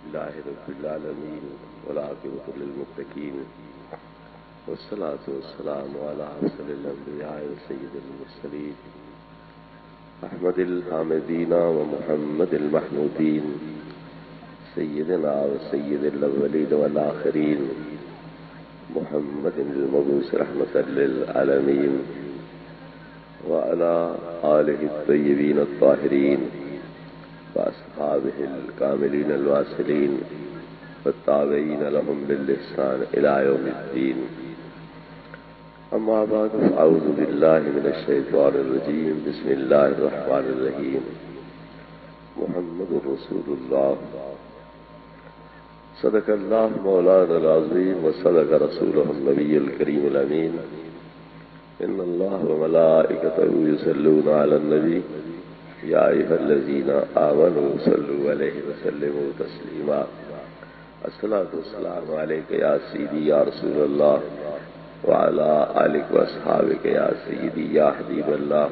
لله رب العالمين والعاقبة للمتقين والصلاة والسلام على أفضل الأنبياء وسيد المرسلين أحمد الحامدين ومحمد المحمودين سيدنا وسيد الأولين والآخرين محمد المبعوث رحمة للعالمين وعلى آله الطيبين الطاهرين وأصحابه الكاملين الواصلين والتابعين لهم بالإحسان إلى يوم الدين. أما بعد فأعوذ بالله من الشيطان الرجيم. بسم الله الرحمن الرحيم. محمد رسول الله. صدق الله مولانا العظيم وصدق رسوله النبي الكريم الأمين. إن الله وملائكته يصلون على النبي يا أيها الذين آمنوا صلوا عليه وسلموا تسليما. الصلاة والسلام عليك يا سيدي يا رسول الله وعلى آلك وأصحابك يا سيدي يا حبيب الله.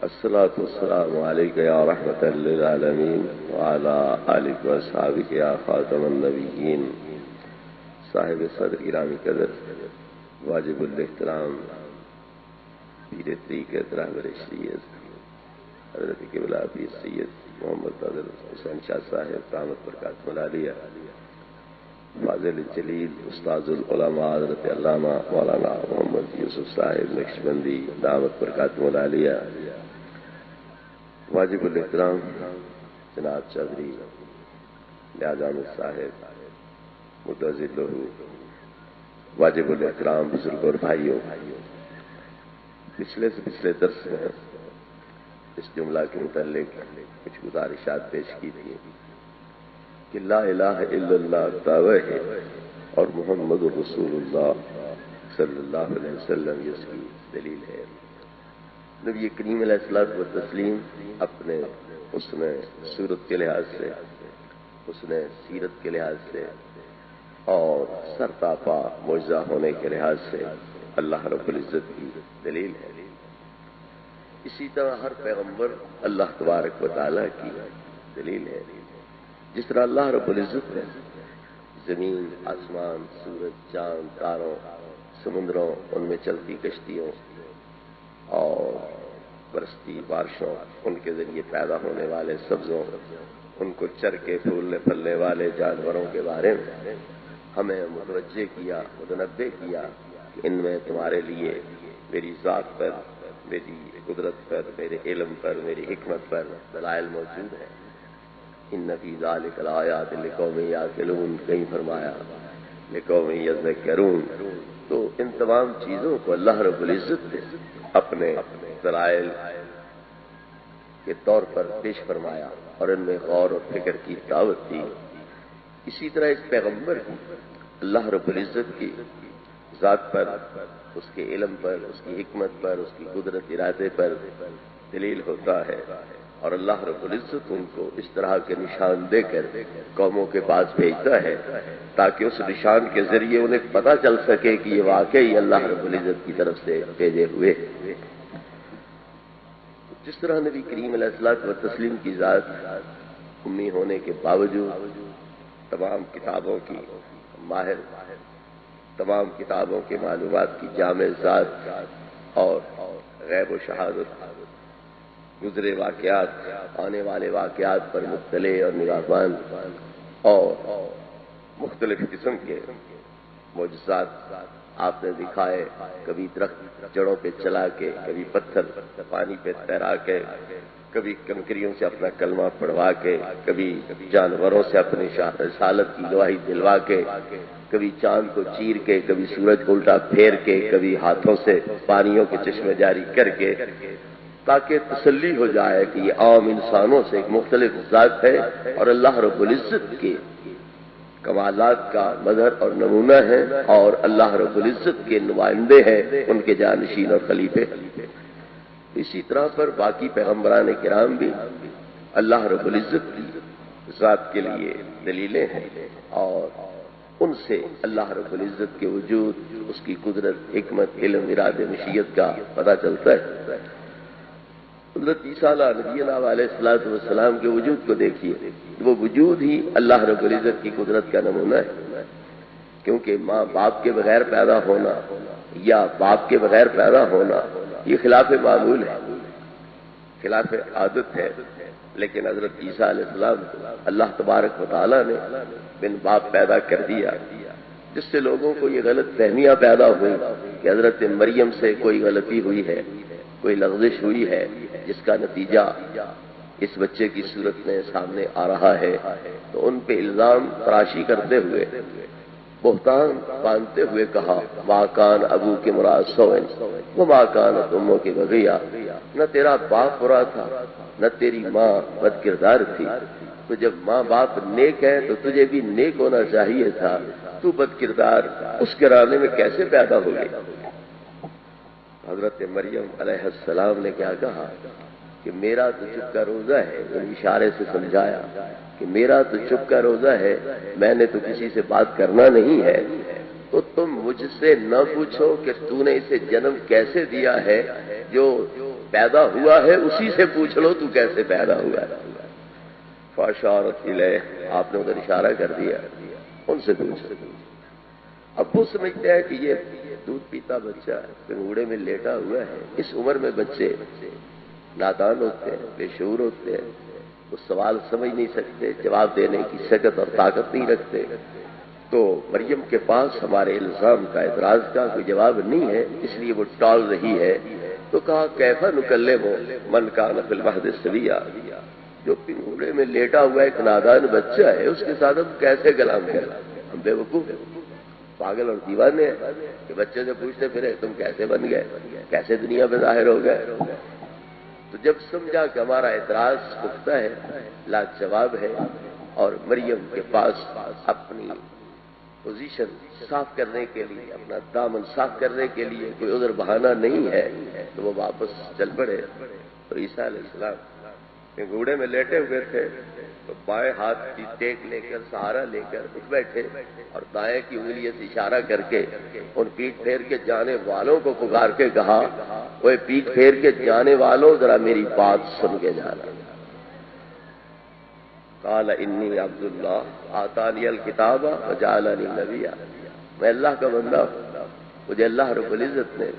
الصلاة والسلام عليك يا رحمة للعالمين وعلى آلك وأصحابك يا خاتم النبيين. صاحب صدر گرامی قدر واجب الاحترام پیر طریقت رہبر شریعت حضرت قبلہ پیر سید محمد فاضل حسین شاہ صاحب رحمت برکاتہ العالیہ، فاضل جلیل استاذ العلماء حضرت علامہ مولانا محمد یوسف صاحب نقشبندی دعوت برکاتہ العالیہ، واجب الاحترام جناب چودھری نیاز احمد صاحب متوجہ لہو، واجب الاحترام بزرگ اور بھائیوں، پچھلے درس میں اس جملہ کے متعلق کچھ گزارشات پیش کی تھی کہ لا الہ الا اللہ دعویٰ ہے اور محمد رسول اللہ صلی اللہ علیہ وسلم یہ اس کی دلیل ہے۔ نبی کریم علیہ الصلوۃ والتسلیم اپنے حسن صورت کے لحاظ سے، حسن سیرت کے لحاظ سے اور سرتاپا معجزہ ہونے کے لحاظ سے اللہ رب العزت کی دلیل ہے۔ اسی طرح ہر پیغمبر اللہ تبارک و تعالیٰ کی دلیل ہے۔ جس طرح اللہ رب العزت نے زمین، آسمان، سورج، چاند، تاروں، سمندروں، ان میں چلتی کشتیوں اور برستی بارشوں، ان کے ذریعے پیدا ہونے والے سبزوں، ان کو چر کے پھولنے پھلنے والے جانوروں کے بارے میں ہمیں متوجہ کیا، متنبہ کیا کہ ان میں تمہارے لیے میری ذات پر، میری قدرت پر، میرے علم پر، میری حکمت پر دلائل موجود ہیں۔ ان فی ذلک لآیات لقوم یعقلون، کہیں فرمایا لقوم یذکرون۔ تو ان تمام چیزوں کو اللہ رب العزت نے اپنے دلائل کے طور پر پیش فرمایا اور ان میں غور و فکر کی دعوت دی۔ اسی طرح اس پیغمبر کی اللہ رب العزت کی ذات پر، اس کے علم پر، اس کی حکمت پر، اس کی قدرت ارادے پر دلیل ہوتا ہے، اور اللہ رب العزت ان کو اس طرح کے نشان دے کر قوموں کے پاس بھیجتا ہے تاکہ اس نشان کے ذریعے انہیں پتہ چل سکے کہ یہ واقعی اللہ رب العزت کی طرف سے بھیجے ہوئے۔ جس طرح نبی کریم علیہ الصلوۃ والتسلیم کی ذات امی ہونے کے باوجود تمام کتابوں کی ماہر، تمام کتابوں کے معلومات کی جامع ذات اور غیب و شہادت، گزرے واقعات، آنے والے واقعات پر مطلع اور نگہبان اور مختلف قسم کے معجزات آپ نے دکھائے، کبھی درخت جڑوں پہ چلا کے، کبھی پتھر پانی پہ تیرا کے، کبھی کنکریوں سے اپنا کلمہ پڑھوا کے، کبھی جانوروں سے اپنی رسالت کی گواہی دلوا کے، کبھی چاند کو چیر کے، کبھی سورج کو الٹا پھیر کے، کبھی ہاتھوں سے پانیوں کے چشمے جاری کر کے، تاکہ تسلی ہو جائے کہ یہ عام انسانوں سے ایک مختلف ذات ہے اور اللہ رب العزت کے کمالات کا مظہر اور نمونہ ہے اور اللہ رب العزت کے نمائندے ہیں، ان کے جانشین اور خلیفے۔ اسی طرح پر باقی پیغمبران کرام بھی اللہ رب العزت کی ذات کے لیے دلیلیں ہیں اور ان سے اللہ رب العزت کے وجود، اس کی قدرت، حکمت، علم، ارادے، مشیت کا پتہ چلتا ہے۔ حضرت عیسیٰ علیہ السلام کے وجود کو دیکھیے، وہ وجود ہی اللہ رب العزت کی قدرت کا نمونہ ہے، کیونکہ ماں باپ کے بغیر پیدا ہونا یا باپ کے بغیر پیدا ہونا یہ خلاف معمول ہے، خلاف عادت ہے، لیکن حضرت عیسیٰ علیہ السلام اللہ تبارک و تعالیٰ نے بن باپ پیدا کر دیا، جس سے لوگوں کو یہ غلط فہمیاں پیدا ہوئی کہ حضرت مریم سے کوئی غلطی ہوئی ہے، کوئی لغزش ہوئی ہے، جس کا نتیجہ اس بچے کی صورت میں سامنے آ رہا ہے، تو ان پہ الزام تراشی کرتے ہوئے، بہتان باندھتے ہوئے کہا ما کان ابوک امرأ سوء وما کانت امک بغیہ، نہ تیرا باپ برا تھا نہ تیری ماں بد کردار تھی، تو جب ماں باپ نیک ہیں تو تجھے بھی نیک ہونا چاہیے تھا، تو بد کردار اس گھرانے میں کیسے پیدا ہو گئی؟ حضرت مریم علیہ السلام نے کیا کہا کہ میرا تو چپ کا روزہ ہے، ان اشارے سے سمجھایا کہ میرا تو چپ کا روزہ ہے، میں نے تو کسی سے بات کرنا نہیں ہے، تو تم مجھ سے نہ پوچھو کہ تو نے اسے جنم کیسے دیا ہے، جو پیدا ہوا ہے اسی سے پوچھ لو تو کیسے پیدا ہوا ہے۔ فاشارت الیہ، آپ نے ادھر اشارہ کر دیا، ان سے پوچھو۔ اب وہ سمجھتے ہیں کہ یہ دودھ پیتا بچہ ہے، پنگوڑے میں لیٹا ہوا ہے، اس عمر میں بچے نادان ہوتے ہیں، بے شعور ہوتے ہیں، وہ سوال سمجھ نہیں سکتے، جواب دینے کی سکت اور طاقت نہیں رکھتے، تو مریم کے پاس ہمارے الزام کا، اعتراض کا کوئی جواب نہیں ہے، اس لیے وہ ٹال رہی ہے، تو کہا کیف نکلم من کان فی المہد صبیا، جو پنگوڑے میں لیٹا ہوا ایک نادان بچہ ہے اس کے ساتھ ہم کیسے کلام کریں؟ ہم بے وقوف ہیں، پاگل اور دیوانے ہیں کہ بچے سے پوچھتے پھرے تم کیسے بن گئے، کیسے دنیا میں ظاہر ہو گئے؟ تو جب سمجھا کہ ہمارا اعتراض پختہ ہے، لاجواب ہے، اور مریم کے پاس اپنی پوزیشن صاف کرنے کے لیے، اپنا دامن صاف کرنے کے لیے کوئی عذر بہانہ نہیں ہے، تو وہ واپس چل پڑے۔ تو عیسیٰ علیہ السلام گھوڑے میں لیٹے ہوئے تھے، تو بائیں ہاتھ کی ٹیک لے کر، سہارا لے کر اٹھ بیٹھے، اور دائیں کی انگلی سے اشارہ کر کے ان پیٹ پھیر کے جانے والوں کو پکار کے کہا وہ پیٹ پھیر کے جانے والوں ذرا میری بات سن کے جانا۔ قال انی عبد اللہ آتانی الکتاب وجعلنی نبیا، میں اللہ کا بندہ ہوں، مجھے اللہ رب العزت نے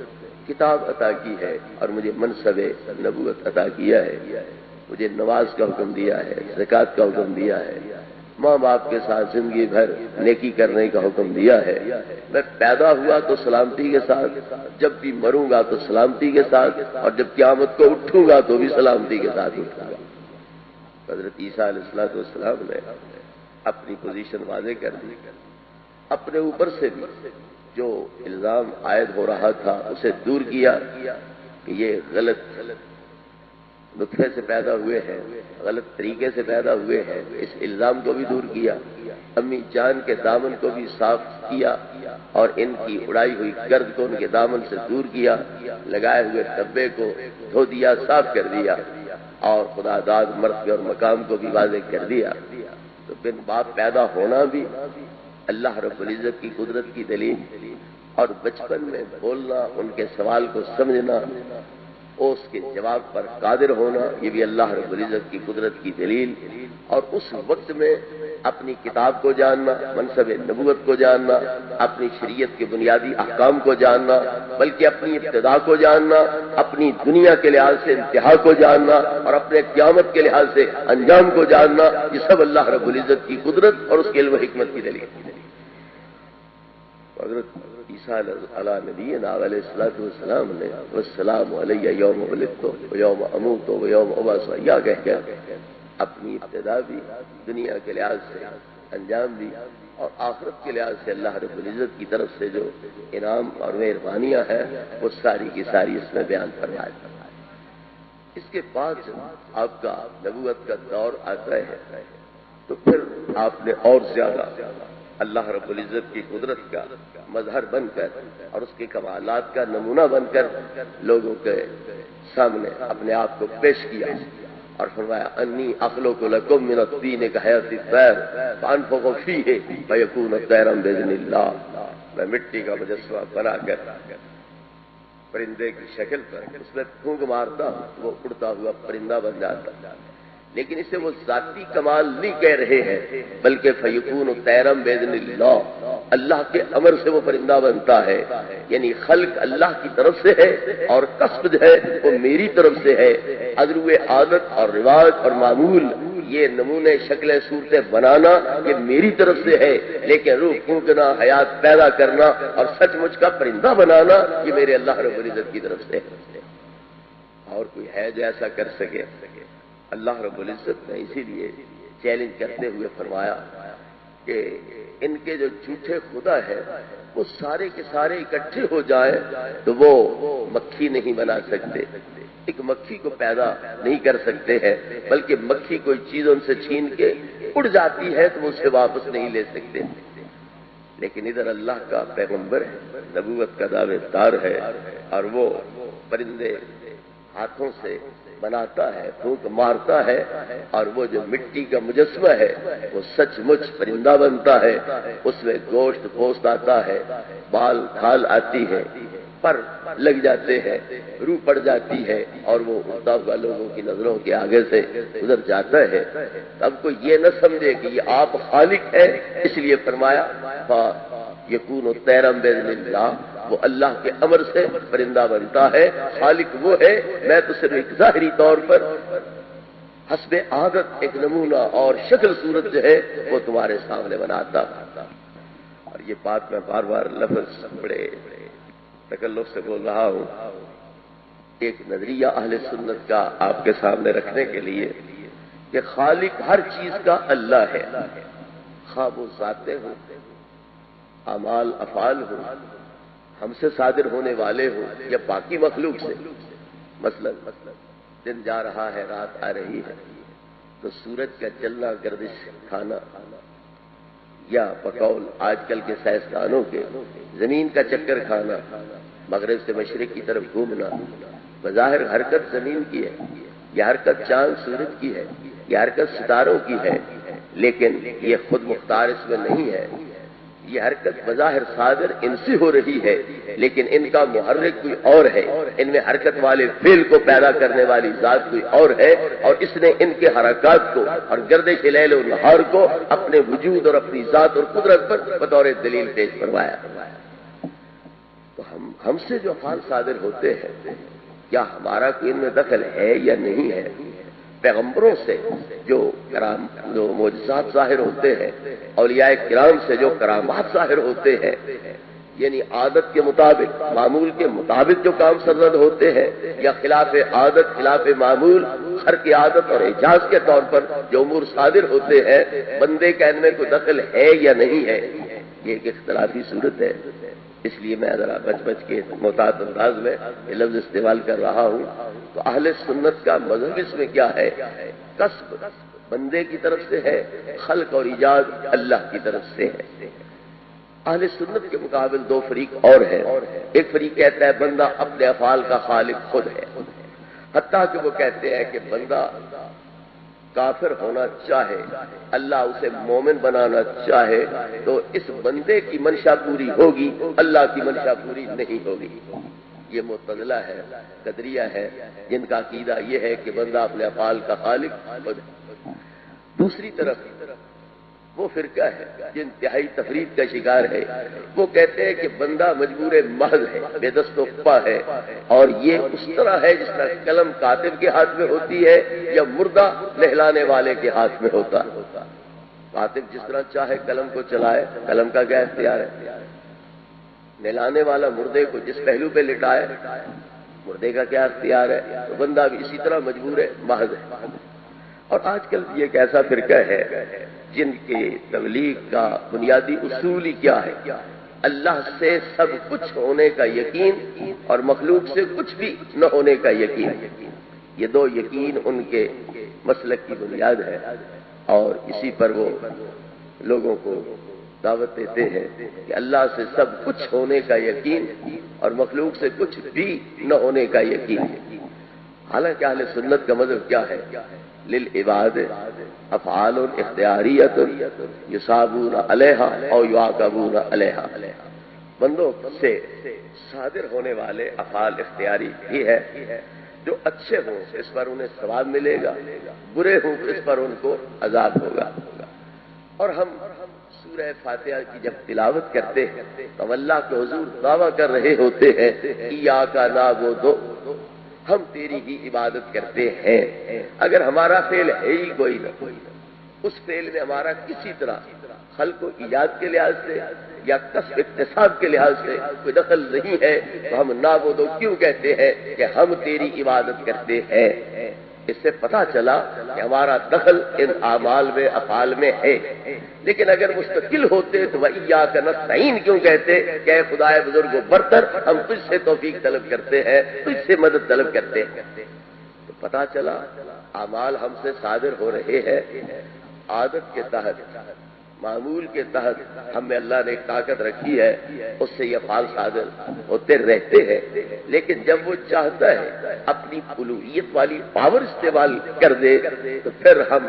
کتاب عطا کی ہے اور مجھے منصب نبوت عطا کیا ہے، مجھے نماز کا حکم دیا ہے، زکوٰۃ کا حکم دیا ہے، ماں باپ کے ساتھ زندگی بھر نیکی کرنے کا حکم دیا ہے، میں پیدا ہوا تو سلامتی کے ساتھ، جب بھی مروں گا تو سلامتی کے ساتھ، اور جب قیامت کو اٹھوں گا تو بھی سلامتی کے ساتھ اٹھوں گا۔ حضرت عیسیٰ علیہ السلام نے اپنی پوزیشن واضح کر دی، اپنے اوپر سے بھی جو الزام عائد ہو رہا تھا اسے دور کیا کہ یہ غلط نطفے سے پیدا ہوئے ہیں، غلط طریقے سے پیدا ہوئے ہیں، اس الزام کو بھی دور کیا، امی جان کے دامن کو بھی صاف کیا، اور ان کی اڑائی ہوئی گرد کو ان کے دامن سے دور کیا، لگائے ہوئے ڈبے کو دھو دیا، صاف کر دیا، اور خدا داد مرتبے اور مقام کو بھی واضح کر دیا۔ تو بن باپ پیدا ہونا بھی اللہ رب العزت کی قدرت کی دلیل، اور بچپن میں بولنا، ان کے سوال کو سمجھنا، اس کے جواب پر قادر ہونا، یہ بھی اللہ رب العزت کی قدرت کی دلیل، اور اس وقت میں اپنی کتاب کو جاننا، منصب نبوت کو جاننا، اپنی شریعت کے بنیادی احکام کو جاننا، بلکہ اپنی ابتدا کو جاننا، اپنی دنیا کے لحاظ سے انتہا کو جاننا، اور اپنے قیامت کے لحاظ سے انجام کو جاننا، یہ سب اللہ رب العزت کی قدرت اور اس کے علم و حکمت کی دلیل۔ حضرت عیسیٰ علیہ نبینا علیہ السلام نے والسلام علیہ یوم ولدت ویوم اموت ویوم ابعث یا کہہ کر اپنی ابتدا بھی، دنیا کے لحاظ سے انجام بھی، اور آخرت کے لحاظ سے اللہ رب العزت کی طرف سے جو انعام اور مہربانیاں ہیں وہ ساری کی ساری اس میں بیان فرمایا۔ اس کے بعد آپ کا نبوت کا دور آتا ہے تو پھر آپ نے اور زیادہ اللہ رب العزت کی قدرت کا مظہر بن کر اور اس کے کمالات کا نمونہ بن کر لوگوں کے سامنے اپنے آپ کو پیش کیا، اور فرمایا انی اخلق لکم من الطین کحیات الطیر فانفخ فیہ فیکون طیرا باذن اللہ، میں مٹی کا مجسمہ بنا کر پرندے کی شکل پر، اس میں پھونک مارتا وہ اڑتا ہوا پرندہ بن جاتا، لیکن اسے وہ ذاتی کمال نہیں کہہ رہے ہیں، بلکہ فیکون طیرم باذن اللہ، اللہ کے امر سے وہ پرندہ بنتا ہے، یعنی خلق اللہ کی طرف سے ہے اور کسب جو ہے وہ میری طرف سے ہے۔ ادرو عادت اور رواج اور معمول، یہ نمونے شکلیں صورتیں بنانا یہ میری طرف سے ہے، لیکن روح پھونکنا، حیات پیدا کرنا اور سچ مچ کا پرندہ بنانا یہ میرے اللہ رب العزت کی طرف سے ہے۔ اور کوئی ہے جو ایسا کر سکے؟ اللہ رب العزت نے اسی لیے چیلنج کرتے ہوئے فرمایا کہ ان کے جو جھوٹے خدا ہے وہ سارے کے سارے اکٹھے ہو جائیں تو وہ مکھی نہیں بنا سکتے، ایک مکھی کو پیدا نہیں کر سکتے ہیں، بلکہ مکھی کوئی چیز ان سے چھین کے اڑ جاتی ہے تو وہ اسے واپس نہیں لے سکتے، لیکن ادھر اللہ کا پیغمبر ہے، نبوت کا دعوے دار ہے، اور وہ پرندے ہاتھوں سے بناتا ہے، پھونک مارتا ہے، اور وہ جو مٹی کا مجسمہ ہے وہ سچ مچ پرندہ بنتا ہے، اس میں گوشت پوست آتا ہے، بال کھال آتی ہے، پر لگ جاتے ہیں، روح پڑ جاتی ہے، اور وہ اڑتا ہوا لوگوں کی نظروں کے آگے سے گزر جاتا ہے۔ اب کوئی یہ نہ سمجھے کہ یہ آپ خالق ہے، اس لیے فرمایا یکون طیرم باذن اللہ، وہ اللہ کے امر سے پرندہ بنتا ہے، خالق وہ ہے، میں تو صرف ایک ظاہری طور پر حسب عادت ایک نمونہ اور شکل صورت جو ہے وہ تمہارے سامنے بناتا۔ اور یہ بات میں بار بار لفظ بڑے تکلف سے بول رہا ہوں، ایک نظریہ اہل سنت کا آپ کے سامنے رکھنے کے لیے کہ خالق ہر چیز کا اللہ ہے، خواہ وہ ذاتیں ہوں، اعمال افعال ہوں، ہم سے صادر ہونے والے ہوں یا باقی مخلوق سے۔ مثلا دن جا رہا ہے، رات آ رہی ہے، تو سورج کا چلنا، گردش کھانا، یا بقول آج کل کے سائنسدانوں کے زمین کا چکر کھانا، مغرب سے مشرق کی طرف گھومنا، بظاہر حرکت زمین کی ہے، یہ حرکت چاند سورج کی ہے، یہ حرکت ستاروں کی ہے، لیکن یہ خود مختار اس میں نہیں ہے، یہ حرکت بظاہر صادر ان سے ہو رہی ہے، لیکن ان کا محرک کوئی اور ہے، ان میں حرکت والے فعل کو پیدا کرنے والی ذات کوئی اور ہے، اور اس نے ان کے حرکات کو اور گردش لیل و نہار کو اپنے وجود اور اپنی ذات اور قدرت پر بطور دلیل پیش فرمایا۔ تو ہم سے جو افعال صادر ہوتے ہیں کیا ہمارا کوئی ان میں دخل ہے یا نہیں ہے؟ پیغمبروں سے جو معجزات ظاہر ہوتے ہیں، اولیاء کرام سے جو کرامات ظاہر ہوتے ہیں، یعنی عادت کے مطابق، معمول کے مطابق جو کام سرزد ہوتے ہیں، یا خلاف عادت خلاف معمول، خرق عادت اور اعجاز کے طور پر جو امور صادر ہوتے ہیں، بندے کا ان میں کوئی دخل ہے یا نہیں ہے، یہ ایک اختلافی صورت ہے۔ اس لیے میں ذرا بچ کے محتاط انداز میں یہ لفظ استعمال کر رہا ہوں۔ تو اہل سنت کا مذہب اس میں کیا ہے؟ کسب بندے کی طرف سے ہے، خلق اور ایجاد اللہ کی طرف سے ہے۔ اہل سنت کے مقابل دو فریق اور ہیں، ایک فریق کہتا ہے بندہ اپنے افعال کا خالق خود ہے، حتیٰ کہ وہ کہتے ہیں کہ بندہ کافر ہونا چاہے، اللہ اسے مومن بنانا چاہے تو اس بندے کی منشا پوری ہوگی، اللہ کی منشا پوری نہیں ہوگی۔ یہ معتزلہ ہے، قدریہ ہے، جن کا عقیدہ یہ ہے کہ بندہ اپنے افعال کا خالق خود ہے۔ دوسری طرف وہ فرقہ ہے جو انتہائی تفرید کا شکار ہے، وہ کہتے ہیں کہ بندہ مجبور محض ہے، بے دست و پا ہے، اور یہ اس طرح ہے جس طرح قلم کاتب کے ہاتھ میں ہوتی ہے یا مردہ نہلانے والے کے ہاتھ میں ہوتا ہے۔ کاتب جس طرح چاہے قلم کو چلائے، قلم کا کیا اختیار ہے؟ نہلانے والا مردے کو جس پہلو پہ لٹائے، مردے کا کیا اختیار ہے؟ تو بندہ بھی اسی طرح مجبور محض ہے۔ اور آج کل یہ ایک ایسا فرقہ ہے جن کے تبلیغ کا بنیادی اصول ہی کیا ہے؟ اللہ سے سب کچھ ہونے کا یقین اور مخلوق سے کچھ بھی نہ ہونے کا یقین۔ یہ دو یقین ان کے مسلک کی بنیاد ہے، اور اسی پر وہ لوگوں کو دعوت دیتے ہیں کہ اللہ سے سب کچھ ہونے کا یقین اور مخلوق سے کچھ بھی نہ ہونے کا یقین۔ حالانکہ اہل سنت کا مذہب کیا ہے؟ للعباد افعال اختیاریت یصابون علیہا او یعاقبون علیہا، بندوں سے صادر ہونے والے افعال اختیاری ہی ہے. جو اچھے ہوں اس پر انہیں ثواب ملے گا، برے ہوں تو اس پر ان کو عذاب ہوگا. اور ہم سورہ فاتحہ کی جب تلاوت کرتے ہیں تو اللہ کے حضور دعویٰ کر رہے ہوتے ہیں ایاک نعبد، ہم تیری ہی عبادت کرتے ہیں. اگر ہمارا فعل ہے ہی کوئی نہ، اس فعل میں ہمارا کسی طرح خلق و ایجاد کے لحاظ سے یا کسب اکتساب کے لحاظ سے کوئی دخل نہیں ہے تو ہم نعبد کیوں کہتے ہیں کہ ہم تیری عبادت کرتے ہیں. اس سے پتہ چلا کہ ہمارا دخل ان اعمال میں افعال میں ہے. لیکن اگر مستقل ہوتے تو وَإِيَّاكَ نَسْتَعِينُ کیوں کہتے کہ اے خدائے بزرگ و برتر ہم تجھ سے توفیق طلب کرتے ہیں، تجھ سے مدد طلب کرتے ہیں. تو پتہ چلا اعمال ہم سے صادر ہو رہے ہیں عادت کے تحت، معمول کے تحت. ہم میں اللہ نے ایک طاقت رکھی ہے، اس سے یہ افعال صادر ہوتے رہتے ہیں. لیکن جب وہ چاہتا ہے اپنی الوہیت والی پاور استعمال کر دے تو پھر ہم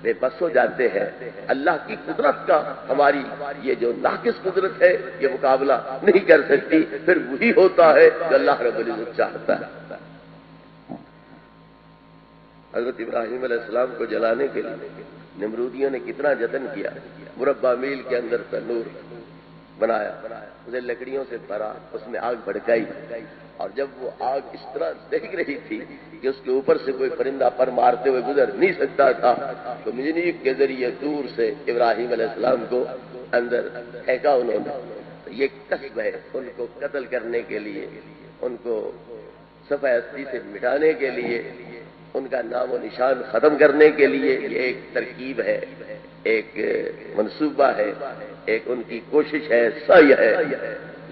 بے بس ہو جاتے ہیں. اللہ کی قدرت کا ہماری یہ جو ناقص قدرت ہے یہ مقابلہ نہیں کر سکتی. پھر وہی ہوتا ہے جو اللہ رب العزت چاہتا ہے. حضرت ابراہیم علیہ السلام کو جلانے کے لیے نمرودیوں نے کتنا جتن کیا. مربع میل کے اندر تنور بنایا، اسے لکڑیوں سے بھرا، اس میں آگ بھڑکائی، اور جب وہ آگ اس طرح دیکھ رہی تھی کہ اس کے اوپر سے کوئی پرندہ پر مارتے ہوئے گزر نہیں سکتا تھا تو منجنیق کے ذریعے دور سے ابراہیم علیہ السلام کو اندر پھینکا انہوں نے. یہ کسب ہے ان کو قتل کرنے کے لیے، ان کو صفحہ ہستی سے مٹانے کے لیے، ان کا نام و نشان ختم کرنے کے لیے. یہ ایک ترکیب ہے، ایک منصوبہ ہے، ایک ان کی کوشش ہے، سعی ہے.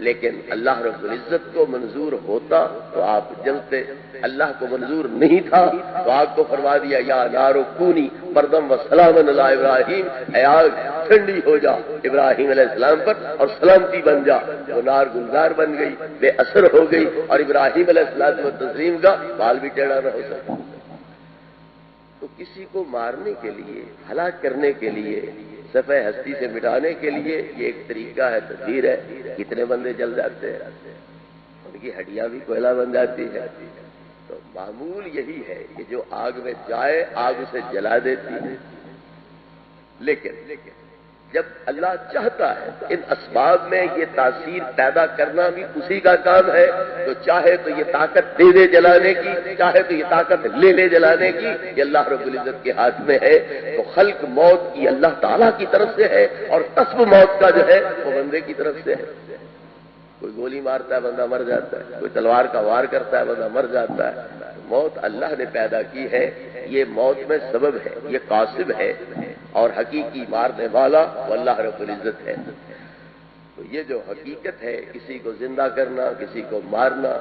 لیکن اللہ رب العزت کو منظور ہوتا تو آپ جلتے. اللہ کو منظور نہیں تھا تو آگ کو فرما دیا یا نار کونی بردم و سلام علی ابراہیم، اے آگ ٹھنڈی ہو جا ابراہیم علیہ السلام پر اور سلامتی بن جا. وہ نار گلزار بن گئی، بے اثر ہو گئی، اور ابراہیم علیہ السلام و تسلیم کا بال بھی ٹیڑھا نہ ہو سکا. تو کسی کو مارنے کے لیے، ہلاک کرنے کے لیے، صفحہ ہستی سے مٹانے کے لیے یہ ایک طریقہ ہے، تدبیر ہے. کتنے بندے جل جاتے ہیں، ان کی ہڈیاں بھی کوئلہ بن جاتی ہے. تو معمول یہی ہے کہ جو آگ میں جائے آگ اسے جلا دیتی ہے. لیکن جب اللہ چاہتا ہے ان اسباب میں یہ تاثیر پیدا کرنا بھی اسی کا کام ہے. تو چاہے تو یہ طاقت دے دے جلانے کی، چاہے تو یہ طاقت لے لے جلانے کی، یہ اللہ رب العزت کے ہاتھ میں ہے. تو خلق موت کی اللہ تعالیٰ کی طرف سے ہے اور کسب موت کا جو ہے وہ بندے کی طرف سے ہے. کوئی گولی مارتا ہے بندہ مر جاتا ہے، کوئی تلوار کا وار کرتا ہے بندہ مر جاتا ہے. موت اللہ نے پیدا کی ہے، یہ موت میں سبب ہے، یہ قاصب ہے، اور حقیقی مارنے والا وہ اللہ رب العزت ہے. تو یہ جو حقیقت ہے کسی کو زندہ کرنا، کسی کو مارنا،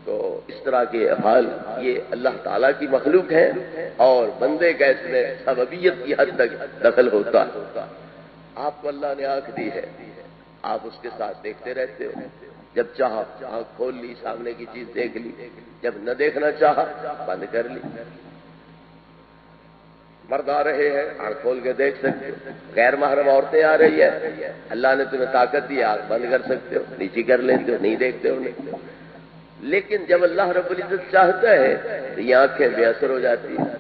تو اس طرح کے افعال یہ اللہ تعالیٰ کی مخلوق ہے اور بندے کا اس میں سببیت کی حد تک دخل ہوتا ہے. آپ کو اللہ نے آنکھ دی ہے، آپ اس کے ساتھ دیکھتے رہتے ہو. جب چاہا آنکھ کھول لی، سامنے کی چیز دیکھ لی، جب نہ دیکھنا چاہا بند کر لی. مرد آ رہے ہیں آنکھ کھول کے دیکھ سکتے ہو، غیر محرم عورتیں آ رہی ہے اللہ نے تمہیں طاقت دی، آنکھ بند کر سکتے ہو، نیچی کر لیتے ہو، نہیں دیکھتے ہو نہیں. لیکن جب اللہ رب العزت چاہتا ہے تو یہ آنکھیں بے اثر ہو جاتی ہیں،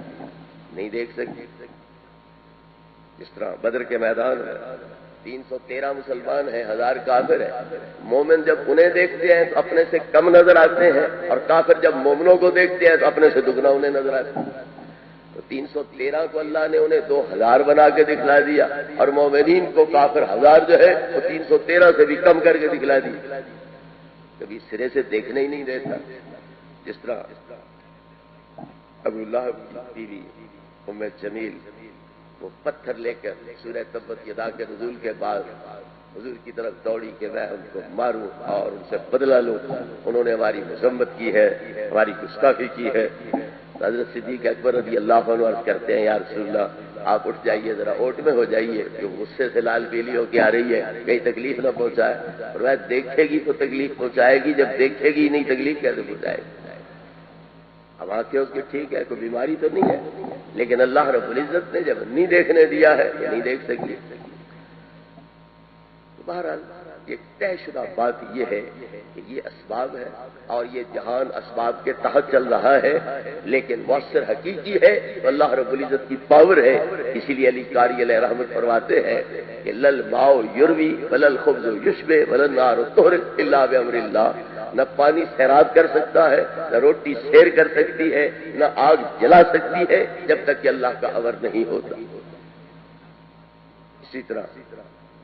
نہیں دیکھ سکتی. جس طرح بدر کے میدان میں 313 مسلمان ہیں، 1000 کافر ہیں. مومن جب انہیں دیکھتے ہیں تو اپنے سے کم نظر آتے ہیں، اور کافر جب مومنوں کو دیکھتے ہیں تو اپنے سے دگنا انہیں نظر آتے ہیں. تو 313 کو اللہ نے انہیں 2000 بنا کے دکھلا دیا، اور مومنین کو کافر 1000 جو ہے وہ 313 سے بھی کم کر کے دکھلا دیا. کبھی سرے سے دیکھنے ہی نہیں دیتا. جس طرح ابو لہب کی بیوی ام جمیل وہ پتھر لے کر سورہ تبت یدا کے نزول کے بعد حضور کی طرف دوڑی کہ میں ان کو ماروں اور ان سے بدلہ لوں. انہوں نے ہماری مذمت کی ہے، ہماری گستاخی کی ہے. حضرت صدیق اکبر رضی اللہ عنہ عرض کرتے ہیں یا رسول اللہ آپ اٹھ جائیے، ذرا اوٹ میں ہو جائیے، کہ غصے سے لال پیلی ہو کے آ رہی ہے، کہیں تکلیف نہ پہنچائے. اور وہ دیکھے گی تو تکلیف پہنچائے گی، جب دیکھے گی نہیں تکلیف کیسے پہنچائے گی. اب آنکھیں اس کی ٹھیک ہے، کوئی بیماری تو نہیں ہے، لیکن اللہ رب العزت نے جب نہیں دیکھنے دیا ہے نہیں دیکھ سکتی. بہرحال ایک طے شدہ بات یہ ہے کہ یہ اسباب ہے اور یہ جہان اسباب کے تحت چل رہا ہے، لیکن مؤثر حقیقی ہے تو اللہ رب العزت کی پاور ہے۔ اسی لیے علی قاری علیہ رحمت فرماتے ہیں کہ لل ماؤ یروی ولل خبز یشبے ولل نار تحرق الا بامر اللہ، نہ پانی سیراب کر سکتا ہے، نہ روٹی سیر کر سکتی ہے، نہ آگ جلا سکتی ہے جب تک کہ اللہ کا امر نہیں ہوتا۔ اسی طرح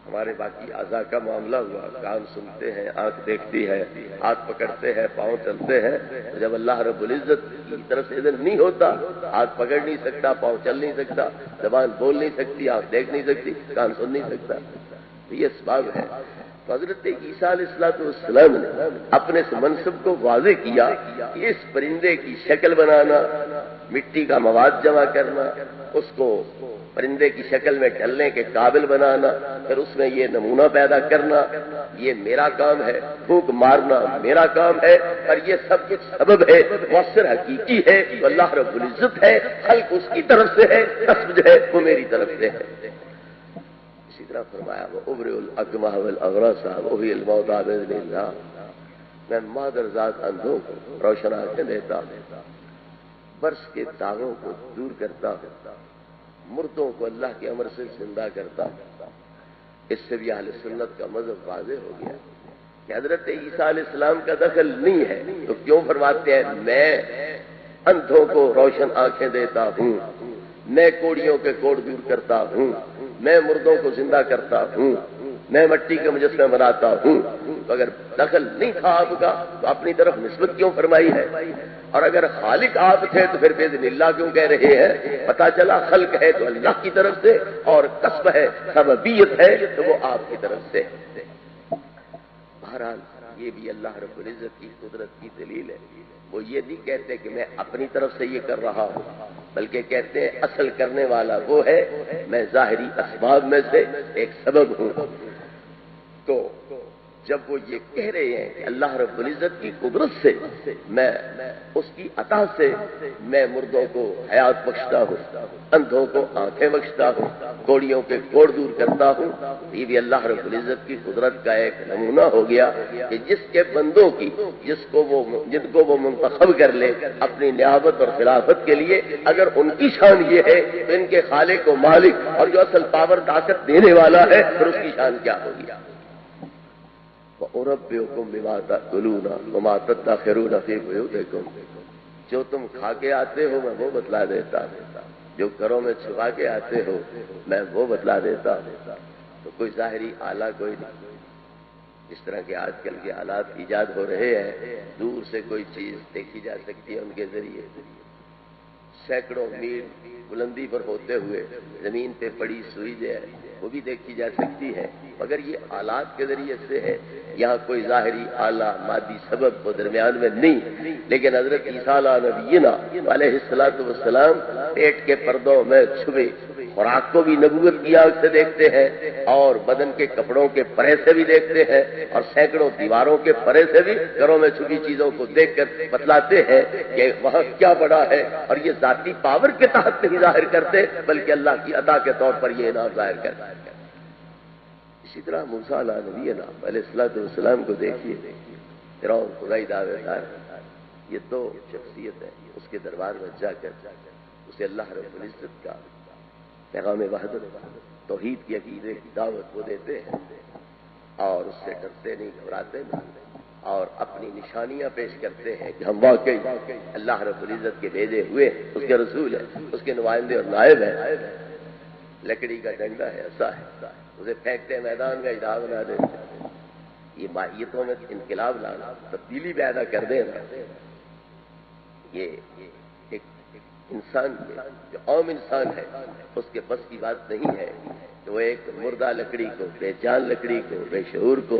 ہمارے باقی اعضاء کا معاملہ ہوا، کان سنتے ہیں، آنکھ دیکھتی ہے، ہاتھ پکڑتے ہیں، پاؤں چلتے ہیں، جب اللہ رب العزت کی طرف سے اذن نہیں ہوتا، ہاتھ پکڑ نہیں سکتا، پاؤں چل نہیں سکتا، زبان بول نہیں سکتی، آنکھ دیکھ نہیں سکتی، کان سن نہیں سکتا، تو یہ اسباب ہے۔ تو حضرت عیسیٰ علیہ السلام نے اپنے اس منصب کو واضح کیا کہ اس پرندے کی شکل بنانا، مٹی کا مواد جمع کرنا، اس کو پرندے کی شکل میں ڈھلنے کے قابل بنانا، پھر اس میں یہ نمونہ پیدا کرنا، یہ میرا کام ہے، پھونک مارنا میرا کام ہے، اور یہ سب کچھ سبب ہے، مؤثر حقیقی ہے تو اللہ رب العزت ہے، خلق اس کی طرف سے ہے، کسب جو ہے وہ میری طرف سے ہے۔ اسی طرح فرمایا وہ ابرئ الاکمہ والابرص واحیی الموتیٰ باذن اللہ، میں مادر ذات اندھوں کو روشن آنکھیں دیتا ہوں، برس کے داغوں کو دور کرتا ہوں، مردوں کو اللہ کے امر سے زندہ کرتا ہوں۔ اس سے بھی اہل سنت کا مذہب واضح ہو گیا کہ حضرت عیسیٰ علیہ السلام کا دخل نہیں ہے، تو کیوں فرماتے ہیں میں اندھوں کو روشن آنکھیں دیتا ہوں، میں کوڑیوں کے کوڑ دور کرتا ہوں، میں مردوں کو زندہ کرتا ہوں، میں مٹی کے مجسمے بناتا ہوں؟ تو اگر دخل نہیں تھا آپ کا تو اپنی طرف نسبت کیوں فرمائی ہے؟ اور اگر خالق آپ تھے تو پھر باذن اللہ کیوں کہہ رہے ہیں؟ پتا چلا خلق ہے تو اللہ کی طرف سے، اور کسب ہے، سببیت ہے تو وہ آپ کی طرف سے۔ بہرحال یہ بھی اللہ رب العزت کی قدرت کی دلیل ہے۔ وہ یہ نہیں کہتے کہ میں اپنی طرف سے یہ کر رہا ہوں، بلکہ کہتے ہیں اصل کرنے والا وہ ہے، میں ظاہری اسباب میں سے ایک سبب ہوں۔ تو جب وہ یہ کہہ رہے ہیں کہ اللہ رب العزت کی قدرت سے، میں اس کی عطا سے میں مردوں کو حیات بخشتا ہوں، اندھوں کو آنکھیں بخشتا ہوں، کوڑیوں کے کوڑ دور کرتا ہوں، یہ بھی اللہ رب العزت کی قدرت کا ایک نمونہ ہو گیا کہ جس کے بندوں کی جن کو وہ منتخب کر لے اپنی نیابت اور خلافت کے لیے، اگر ان کی شان یہ ہے تو ان کے خالق و مالک اور جو اصل پاور طاقت دینے والا ہے پھر اس کی شان کیا ہوگی؟ وَأُنَبِّئُكُم بِمَا تَأْكُلُونَ وَمَا تَدَّخِرُونَ فِي بُيُوتِكُمْ، جو تم کھا کے آتے ہو میں وہ بتلا دیتا ہوں، جو گھروں میں چھپا کے آتے ہو میں وہ بتلا دیتا ہوں۔ تو کوئی ظاہری آلہ کوئی نہیں، جس طرح کے آج کل کے آلات ایجاد ہو رہے ہیں، دور سے کوئی چیز دیکھی جا سکتی ہے ان کے ذریعے، سینکڑوں میل بلندی پر ہوتے ہوئے زمین پہ پڑی سوئی جو ہے وہ بھی دیکھی جا سکتی ہے، مگر یہ آلات کے ذریعے سے ہے، یہاں کوئی ظاہری آلہ مادی سبب وہ درمیان میں نہیں۔ لیکن حضرت عیسیٰ نبینا علیہ السلام پیٹ کے پردوں میں چھپے خوراک کو بھی نبوت کی آنکھ سے دیکھتے ہیں، اور بدن کے کپڑوں کے پرے سے بھی دیکھتے ہیں، اور سینکڑوں دیواروں کے پرے سے بھی گھروں میں چھپی چیزوں کو دیکھ کر بتلاتے ہیں کہ وہاں کیا بڑا ہے، اور یہ ذاتی پاور کے تحت نہیں ظاہر کرتے بلکہ اللہ کی عطا کے طور پر یہ انعام ظاہر کرتے ہیں۔ اسی طرح موسیٰ علیہ السلام کو دیکھیے، فرعون خدائی دعوے دار، یہ دو شخصیت ہے، اس کے دربار میں جا کر اسے اللہ رب العزت کا پیغام وحدت توحید کی عقیدے کی دعوت وہ دیتے ہیں، اور اس سے ڈرتے نہیں، گھبراتے نہیں، اور اپنی نشانیاں پیش کرتے ہیں کہ ہم واقعی اللہ رب العزت کے بھیجے ہوئے اس کے رسول ہیں، اس کے نمائندے اور نائب ہیں۔ لکڑی کا ڈنڈا ہے، ایسا ہے، اسے پھینکتے میدان کا اجدھا بنا دیتے ہیں۔ یہ ماہیتوں میں انقلاب لانا، تبدیلی پیدا کر دینا، یہ ایک انسان جو عام انسان ہے اس کے بس کی بات نہیں ہے کہ وہ ایک مردہ لکڑی کو، بے جان لکڑی کو، بے شعور کو،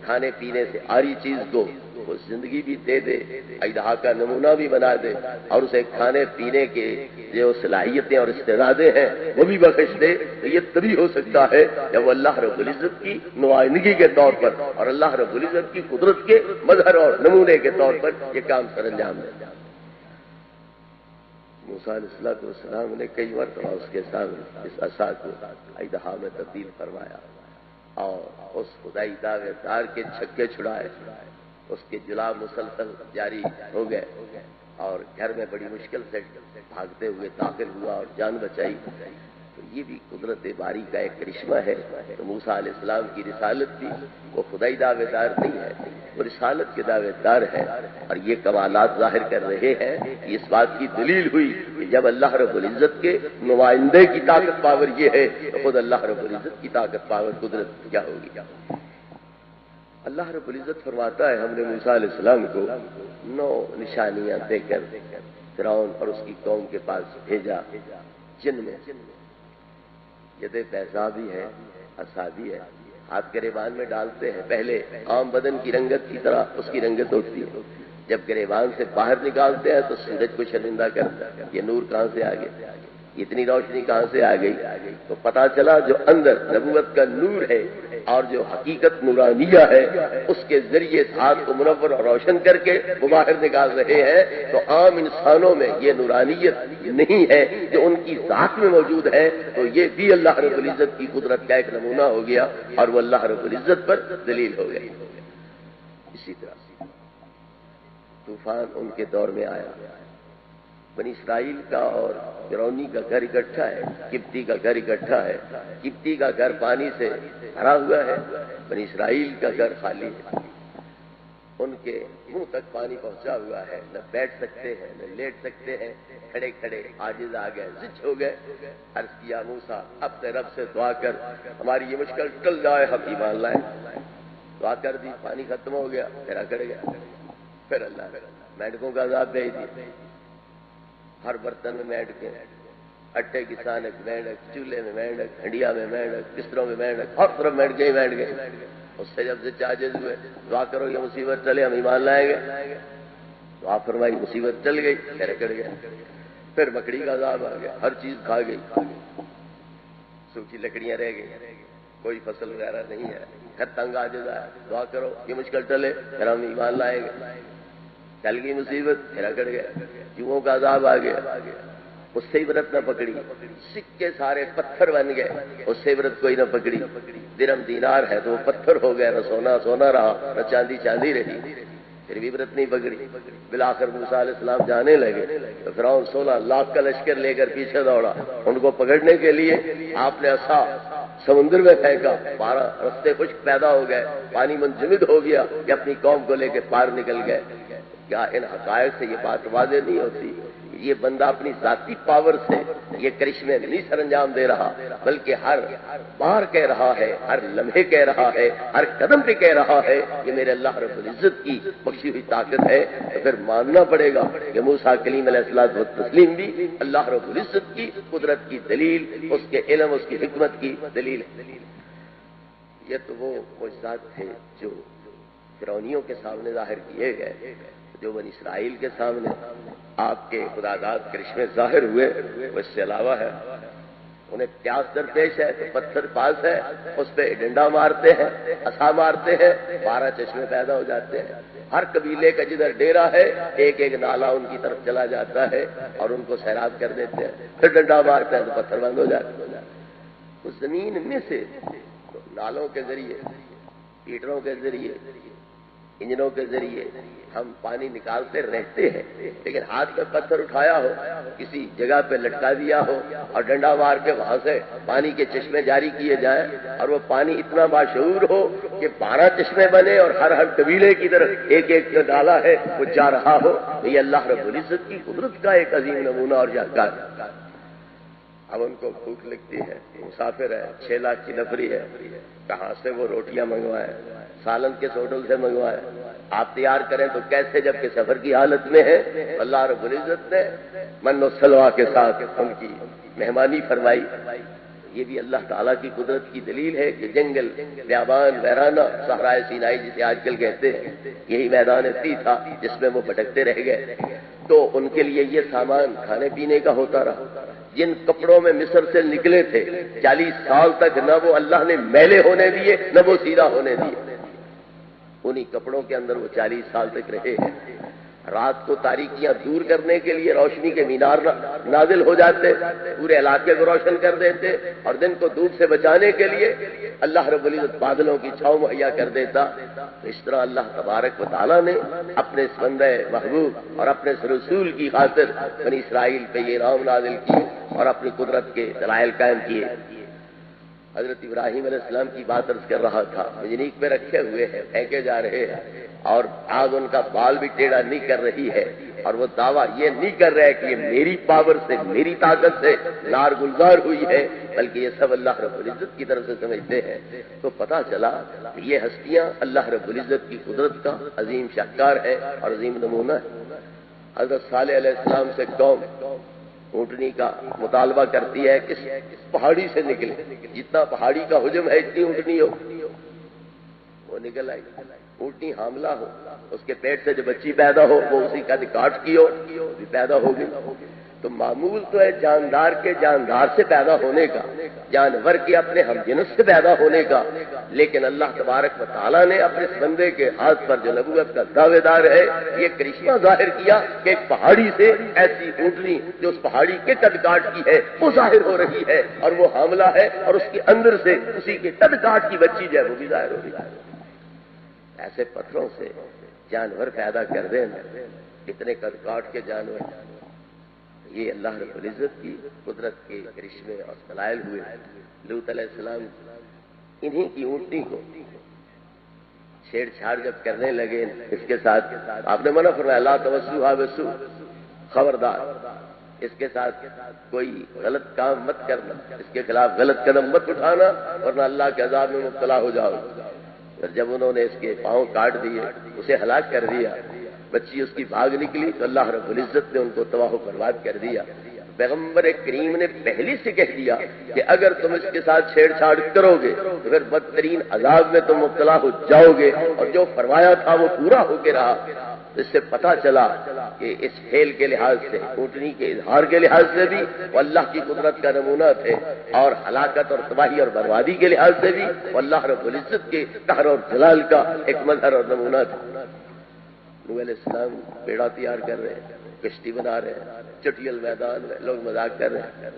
کھانے پینے سے آری چیز کو وہ زندگی بھی دے دے، اژدہا کا نمونہ بھی بنا دے، اور اسے کھانے پینے کے جو صلاحیتیں اور استعدادیں ہیں وہ بھی بخش دے، تو یہ تبھی ہو سکتا ہے جب وہ اللہ رب العزت کی نمائندگی کے طور پر اور اللہ رب العزت کی قدرت کے مظہر اور نمونے کے طور پر یہ کام سر انجام دے۔ موسیٰ علیہ السلام نے کئی مرتبہ اس کے سامنے اس عصا کو اژدہا میں تبدیل فرمایا، اور اس خدائی دعوے دار کے چھکے چھڑائے، اس کے جلاب مسلسل جاری ہو گئے اور گھر میں بڑی مشکل سے بھاگتے ہوئے داخل ہوا اور جان بچائی۔ تو یہ بھی قدرت باری کا ایک کرشمہ ہے۔ تو موسیٰ علیہ السلام کی رسالت بھی وہ خدائی دعوے دار نہیں ہے، وہ رسالت کے دعوے دار ہے، اور یہ کمالات ظاہر کر رہے ہیں۔ اس بات کی دلیل ہوئی کہ جب اللہ رب العزت کے نمائندے کی طاقت پاور یہ ہے تو خود اللہ رب العزت کی طاقت پاور قدرت کیا ہوگی۔ اللہ رب العزت فرماتا ہے ہم نے موسیٰ علیہ السلام کو 9 نشانیاں دے کر فرعون اور اس کی قوم کے پاس بھیجا، جن میں ید بیضا بھی ہے، عصا بھی ہے، ہاتھ گریبان میں ڈالتے ہیں، پہلے عام بدن کی رنگت کی طرح اس کی رنگت ہوتی ہے، جب گریبان سے باہر نکالتے ہیں تو سورج کو شرمندہ کرتا ہے، یہ نور کہاں سے آ گیا، اتنی روشنی کہاں سے آ گئی؟ تو پتا چلا جو اندر نبوت کا نور ہے اور جو حقیقت نورانیہ ہے اس کے ذریعے ہاتھ کو منور اور روشن کر کے وہ باہر نکال رہے ہیں۔ تو عام انسانوں میں یہ نورانیت نہیں ہے جو ان کی ذات میں موجود ہے، تو یہ بھی اللہ رب العزت کی قدرت کا ایک نمونہ ہو گیا اور وہ اللہ رب العزت پر دلیل ہو گئی۔ اسی طرح طوفان ان کے دور میں آیا، بنی اسرائیل کا اور فرعونی کا گھر اکٹھا ہے، قبطی کا گھر اکٹھا ہے، قبطی کا گھر پانی سے بھرا ہوا ہے، بنی اسرائیل کا گھر خالی ہے، ان کے منہ تک پانی پہنچا ہوا ہے، نہ بیٹھ سکتے ہیں نہ لیٹ سکتے ہیں، کھڑے کھڑے عاجز آ گئے، زچ ہو گئے۔ عرض کیا موسیٰ اپنے رب سے دعا کر ہماری یہ مشکل ٹل جائے، ہم ایمان لائیں۔ دعا کر دی، پانی ختم ہو گیا، پھر اکڑ گیا، پھر اللہ مینڈکوں کا عذاب بھیج دیا، ہر برتن میں مینڈکیں، اٹے کی سانک مینڈک، چولہے میں مینڈک، ہنڈیا میں مینڈک، بستروں میں مینڈک، ہر طرف مینڈکیں ہی مینڈکیں۔ اس سے جب سے عاجز ہوئے، دعا کرو یہ مصیبت چلے، ہم ایمان لائیں گے۔ دعا فرمائی، مصیبت چل گئی، پھر اکڑ گیا، پھر مکڑی کا عذاب آ گیا، ہر چیز کھا گئی، سوکھی لکڑیاں رہ گئی، کوئی فصل وغیرہ نہیں ہے، گھر تنگ عاجز آیا، دعا کرو یہ مشکل ٹلے، پھر ہم ایمان لائیں گے۔ چل گئی مصیبت، پھر اکڑ گیا، چوہوں کا عذاب آ گیا، اس سے عبرت نہ پکڑی، سکے سارے پتھر بن گئے، اس سے عبرت کوئی نہ پکڑی، درم دینار ہے تو وہ پتھر ہو گئے، نہ سونا سونا رہا نہ چاندی چاندی رہی، پھر بھی عبرت نہیں پکڑی۔ بالآخر موسیٰ علیہ السلام جانے لگے تو فرعون 16 لاکھ کا لشکر لے کر پیچھے دوڑا، ان کو پکڑنے کے لیے آپ نے عصا سمندر میں پھینکا، 12 رستے خشک پیدا ہو گئے، پانی منجمد ہو گیا کہ اپنی قوم کو لے کے پار نکل گئے۔ کیا ان حقائق سے یہ بات واضح نہیں ہوتی؟ یہ بندہ اپنی ذاتی پاور سے یہ کرشمے نہیں سر انجام دے رہا، بلکہ ہر بار کہہ رہا ہے، ہر لمحے کہہ رہا ہے، ہر قدم پہ کہہ رہا ہے کہ میرے اللہ رب العزت کی بخشی ہوئی طاقت ہے۔ تو پھر ماننا پڑے گا کہ موسیٰ کلیم علیہ الصلوۃ والتسلیم بھی اللہ رب العزت کی قدرت کی دلیل، اس کے علم، اس کی حکمت کی دلیل ہے۔ یہ تو وہ معجزات تھے جو فرعونیوں کے سامنے ظاہر کیے گئے، جو بنی اسرائیل کے سامنے آپ کے خداداد کرشمے ظاہر ہوئے، وہ اس سے علاوہ ہے۔ انہیں پیاس درپیش ہے تو پتھر پاس ہے، اس پہ ڈنڈا مارتے ہیں، عصا مارتے ہیں، 12 چشمے پیدا ہو جاتے ہیں۔ ہر قبیلے کا جدھر ڈیرا ہے ایک ایک نالا ان کی طرف چلا جاتا ہے اور ان کو سیراب کر دیتے ہیں، پھر ڈنڈا مارتے ہیں تو پتھر بند ہو جاتے ہیں۔ اس زمین میں سے نالوں کے ذریعے، ہیٹروں کے ذریعے، انجنوں کے ذریعے ہم پانی نکالتے رہتے ہیں، لیکن ہاتھ میں پتھر اٹھایا ہو، کسی جگہ پہ لٹکا دیا ہو اور ڈنڈا مار کے وہاں سے پانی کے چشمے جاری کیے جائیں اور وہ پانی اتنا باشعور ہو کہ 12 چشمے بنے اور ہر قبیلے کی طرف ایک ایک جو ڈالا ہے وہ جا رہا ہو، تو یہ اللہ رب العزت کی قدرت کا ایک عظیم نمونہ اور جانکار ہے۔ اب ان کو بھوک لگتی ہے، مسافر ہے، 6 لاکھ کی نفری ہے، کہاں سے وہ روٹیاں منگوائیں، سالن کس ہوٹل سے منگوائیں، آپ تیار کریں تو کیسے، جب کہ سفر کی حالت میں ہے۔ اللہ رب العزت نے من و سلوہ کے ساتھ ان کی مہمانی فرمائی۔ یہ بھی اللہ تعالیٰ کی قدرت کی دلیل ہے کہ جنگل، بیابان، ویرانہ، صحرائے سینائی جسے آج کل کہتے ہیں، یہی میدان تی تھا جس میں وہ بھٹکتے رہ گئے، تو ان کے لیے یہ سامان کھانے پینے کا ہوتا رہا۔ جن کپڑوں میں مصر سے نکلے تھے 40 سال تک نہ وہ اللہ نے میلے ہونے دیے نہ وہ سیدھا ہونے دیے، انہی کپڑوں کے اندر وہ 40 سال تک رہے ہیں۔ رات کو تاریکیاں دور کرنے کے لیے روشنی کے مینار نازل ہو جاتے، پورے علاقے کو روشن کر دیتے، اور دن کو دھوپ سے بچانے کے لیے اللہ رب العزت بادلوں کی چھاؤں مہیا کر دیتا۔ اس طرح اللہ تبارک و تعالیٰ نے اپنے اس بندہ محبوب اور اپنے اس رسول کی خاطر بنی اسرائیل پہ یہ انعام نازل کیے اور اپنی قدرت کے دلائل قائم کیے۔ حضرت ابراہیم علیہ السلام کی بات عرض کر رہا تھا، منجنیق پہ رکھے ہوئے ہیں، پھینکے جا رہے ہیں، اور آگ ان کا بال بھی ٹیڑھا نہیں کر رہی ہے، اور وہ دعویٰ یہ نہیں کر رہے کہ یہ میری پاور سے، میری طاقت سے نار گلزار ہوئی ہے، بلکہ یہ سب اللہ رب العزت کی طرف سے سمجھتے ہیں۔ تو پتہ چلا کہ یہ ہستیاں اللہ رب العزت کی قدرت کا عظیم شاہکار ہے اور عظیم نمونہ ہے۔ حضرت صالح علیہ السلام سے قوم اونٹنی کا مطالبہ کرتی ہے کہ پہاڑی سے نکلے، جتنا پہاڑی کا حجم ہے اتنی اونٹنی ہو، وہ نکل آئی۔ اونٹنی حاملہ ہو، اس کے پیٹ سے جو بچی پیدا ہو وہ اسی کا کاٹ کی ہو بھی پیدا ہوگی۔ تو معمول تو ہے جاندار کے جاندار سے پیدا ہونے کا، جانور کے اپنے ہم جنس سے پیدا ہونے کا، لیکن اللہ تبارک و تعالیٰ نے اپنے اس بندے کے ہاتھ پر جو نبوت کا دعوے دار ہے یہ کرشمہ ظاہر کیا کہ ایک پہاڑی سے ایسی اونٹنی جو اس پہاڑی کے قد کاٹ کی ہے وہ ظاہر ہو رہی ہے، اور وہ حاملہ ہے، اور اس کے اندر سے اسی کے قد کاٹ کی بچی جو ہے وہ بھی ظاہر ہو رہی ہے۔ ایسے پتھروں سے جانور پیدا کر دیں، اتنے قد کاٹ کے جانور، یہ اللہ رب العزت کی قدرت کے کرشمے اور دلائل ہوئے۔ لوط علیہ السلام انہی کی اونٹنی کو چھیڑ چھاڑ جب کرنے لگے اس کے ساتھ، آپ نے منع فرمایا لا توسوھا بسوء، خبردار اس کے ساتھ کوئی غلط کام مت کرنا، اس کے خلاف غلط قدم مت اٹھانا، ورنہ اللہ کے عذاب میں مبتلا ہو جاؤ۔ جب انہوں نے اس کے پاؤں کاٹ دیے، اسے ہلاک کر دیا، بچی اس کی بھاگ نکلی، تو اللہ رب العزت نے ان کو تباہ و برباد کر دیا۔ پیغمبر کریم نے پہلے سے کہہ دیا کہ اگر تم اس کے ساتھ چھیڑ چھاڑ کرو گے تو پھر بدترین عذاب میں تم مبتلا ہو جاؤ گے، اور جو فرمایا تھا وہ پورا ہو کے رہا۔ اس سے پتہ چلا کہ اس کھیل کے لحاظ سے، اونٹنی کے اظہار کے لحاظ سے بھی وہ اللہ کی قدرت کا نمونہ تھے، اور ہلاکت اور تباہی اور بربادی کے لحاظ سے بھی وہ اللہ رب العزت کے قہر اور جلال کا ایک مظہر اور نمونہ تھا۔ نوح علیہ السلام بیڑا تیار کر رہے ہیں، کشتی بنا رہے ہیں، چٹیل میدان میں لوگ مذاق کر رہے ہیں۔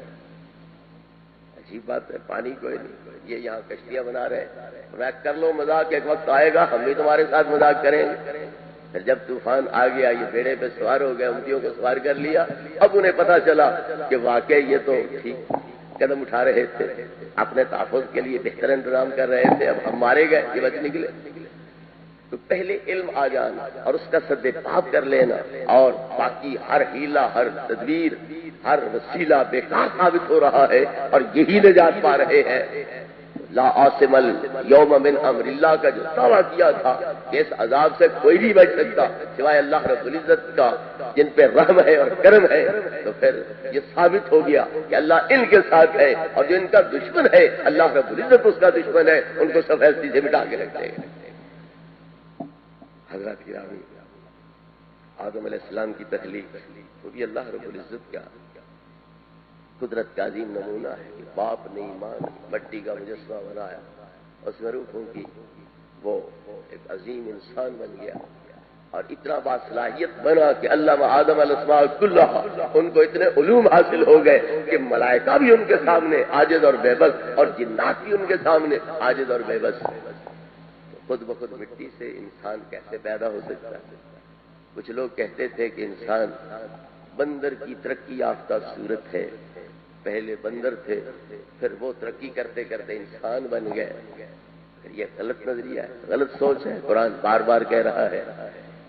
عجیب بات ہے، پانی کوئی نہیں، یہ یہاں کشتیاں بنا رہے ہیں، میں کر لو مذاق، ایک وقت آئے گا ہم بھی تمہارے ساتھ مذاق کریں گے۔ پھر جب طوفان آ گیا، یہ بیڑے پہ سوار ہو گئے، اونٹیوں کو سوار کر لیا، اب انہیں پتہ چلا کہ واقعی یہ تو ٹھیک قدم اٹھا رہے تھے، اپنے تحفظ کے لیے بہتر انتظام کر رہے تھے، اب ہم مارے گئے، یہ بچ نکلے۔ تو پہلے علم آ جانا اور اس کا سد پاب کر لینا، اور باقی ہر ہیلا، ہر تدبیر، ہر وسیلہ بیکار ثابت ہو رہا ہے، اور یہی نجات پا رہے ہیں۔ لا عاصم اليوم من امر اللہ کا جو دعویٰ کیا تھا کہ اس عذاب سے کوئی نہیں بچ سکتا سوائے اللہ رب العزت کا جن پہ رحم ہے اور کرم ہے، تو پھر یہ ثابت ہو گیا کہ اللہ ان کے ساتھ ہے، اور جو ان کا دشمن ہے اللہ رب العزت اس کا دشمن ہے، ان کو سب ایسی سے مٹا کے رکھتے ہیں۔ حضرت گرامی، آدم علیہ السلام کی تخلیق وہ بھی اللہ رب العزت کا قدرت کا عظیم نمونہ ہے کہ باپ نے ایمان مٹی کا مجسمہ بنایا، اس میں روحوں کی وہ ایک عظیم انسان بن گیا، اور اتنا باصلاحیت بنا کہ علم آدم الاسماء کلھا، ان کو اتنے علوم حاصل ہو گئے کہ ملائکہ بھی ان کے سامنے عاجز اور بے بس، اور جنات بھی ان کے سامنے عاجز اور بے بس۔ خود بخود مٹی سے انسان کیسے پیدا ہو سکتا ہے؟ کچھ لوگ کہتے تھے کہ انسان بندر کی ترقی یافتہ صورت ہے، پہلے بندر تھے، پھر وہ ترقی کرتے کرتے انسان بن گئے۔ یہ غلط نظریہ ہے، غلط سوچ ہے۔ قرآن بار بار کہہ رہا ہے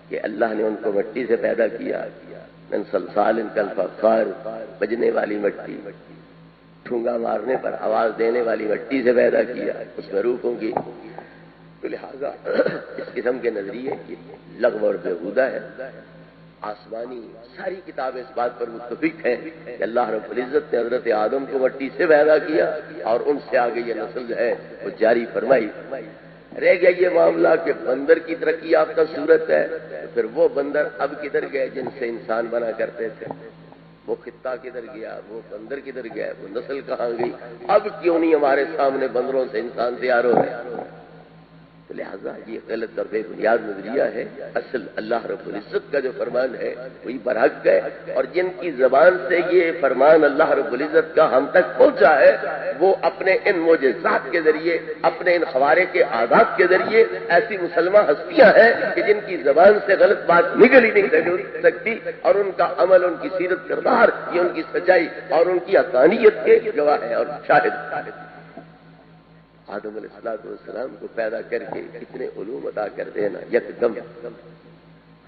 کہ اللہ نے ان کو مٹی سے پیدا کیا، من صلصال کالفخار، بجنے والی مٹی، ٹھونگا مارنے پر آواز دینے والی مٹی سے پیدا کیا، اس میں روحوں کی۔ تو لہذا اس قسم کے نظریے لغو اور بیہودہ ہے۔ آسمانی ساری کتابیں اس بات پر متفق ہیں کہ اللہ رب العزت نے حضرت آدم کو مٹی سے پیدا کیا، اور ان سے آگے یہ نسل جو ہے وہ جاری فرمائی۔ رہ گیا یہ معاملہ کہ بندر کی ترقی یافتہ صورت ہے، تو پھر وہ بندر اب کدھر گئے جن سے انسان بنا کرتے تھے؟ وہ خطہ کدھر گیا؟ وہ بندر کدھر گیا؟ وہ نسل کہاں گئی؟ اب کیوں نہیں ہمارے سامنے بندروں سے انسان تیار ہو رہے؟ لہذا یہ غلط اور بے بنیاد نظریہ ہے. اصل اللہ رب العزت کا جو فرمان ہے وہی برحق ہے، اور جن کی زبان سے یہ فرمان اللہ رب العزت کا ہم تک پہنچا ہے وہ اپنے ان معجزات کے ذریعے، اپنے ان خوارق کے آداب کے ذریعے ایسی مسلمہ ہستیاں ہیں کہ جن کی زبان سے غلط بات نکل ہی نہیں سکتی، اور ان کا عمل، ان کی سیرت کردار، یہ ان کی سچائی اور ان کی حقانیت کے گواہ ہے اور شاہد. آدم علیہ السلام کو پیدا کر کے کتنے علوم عطا کر دینا یکدم.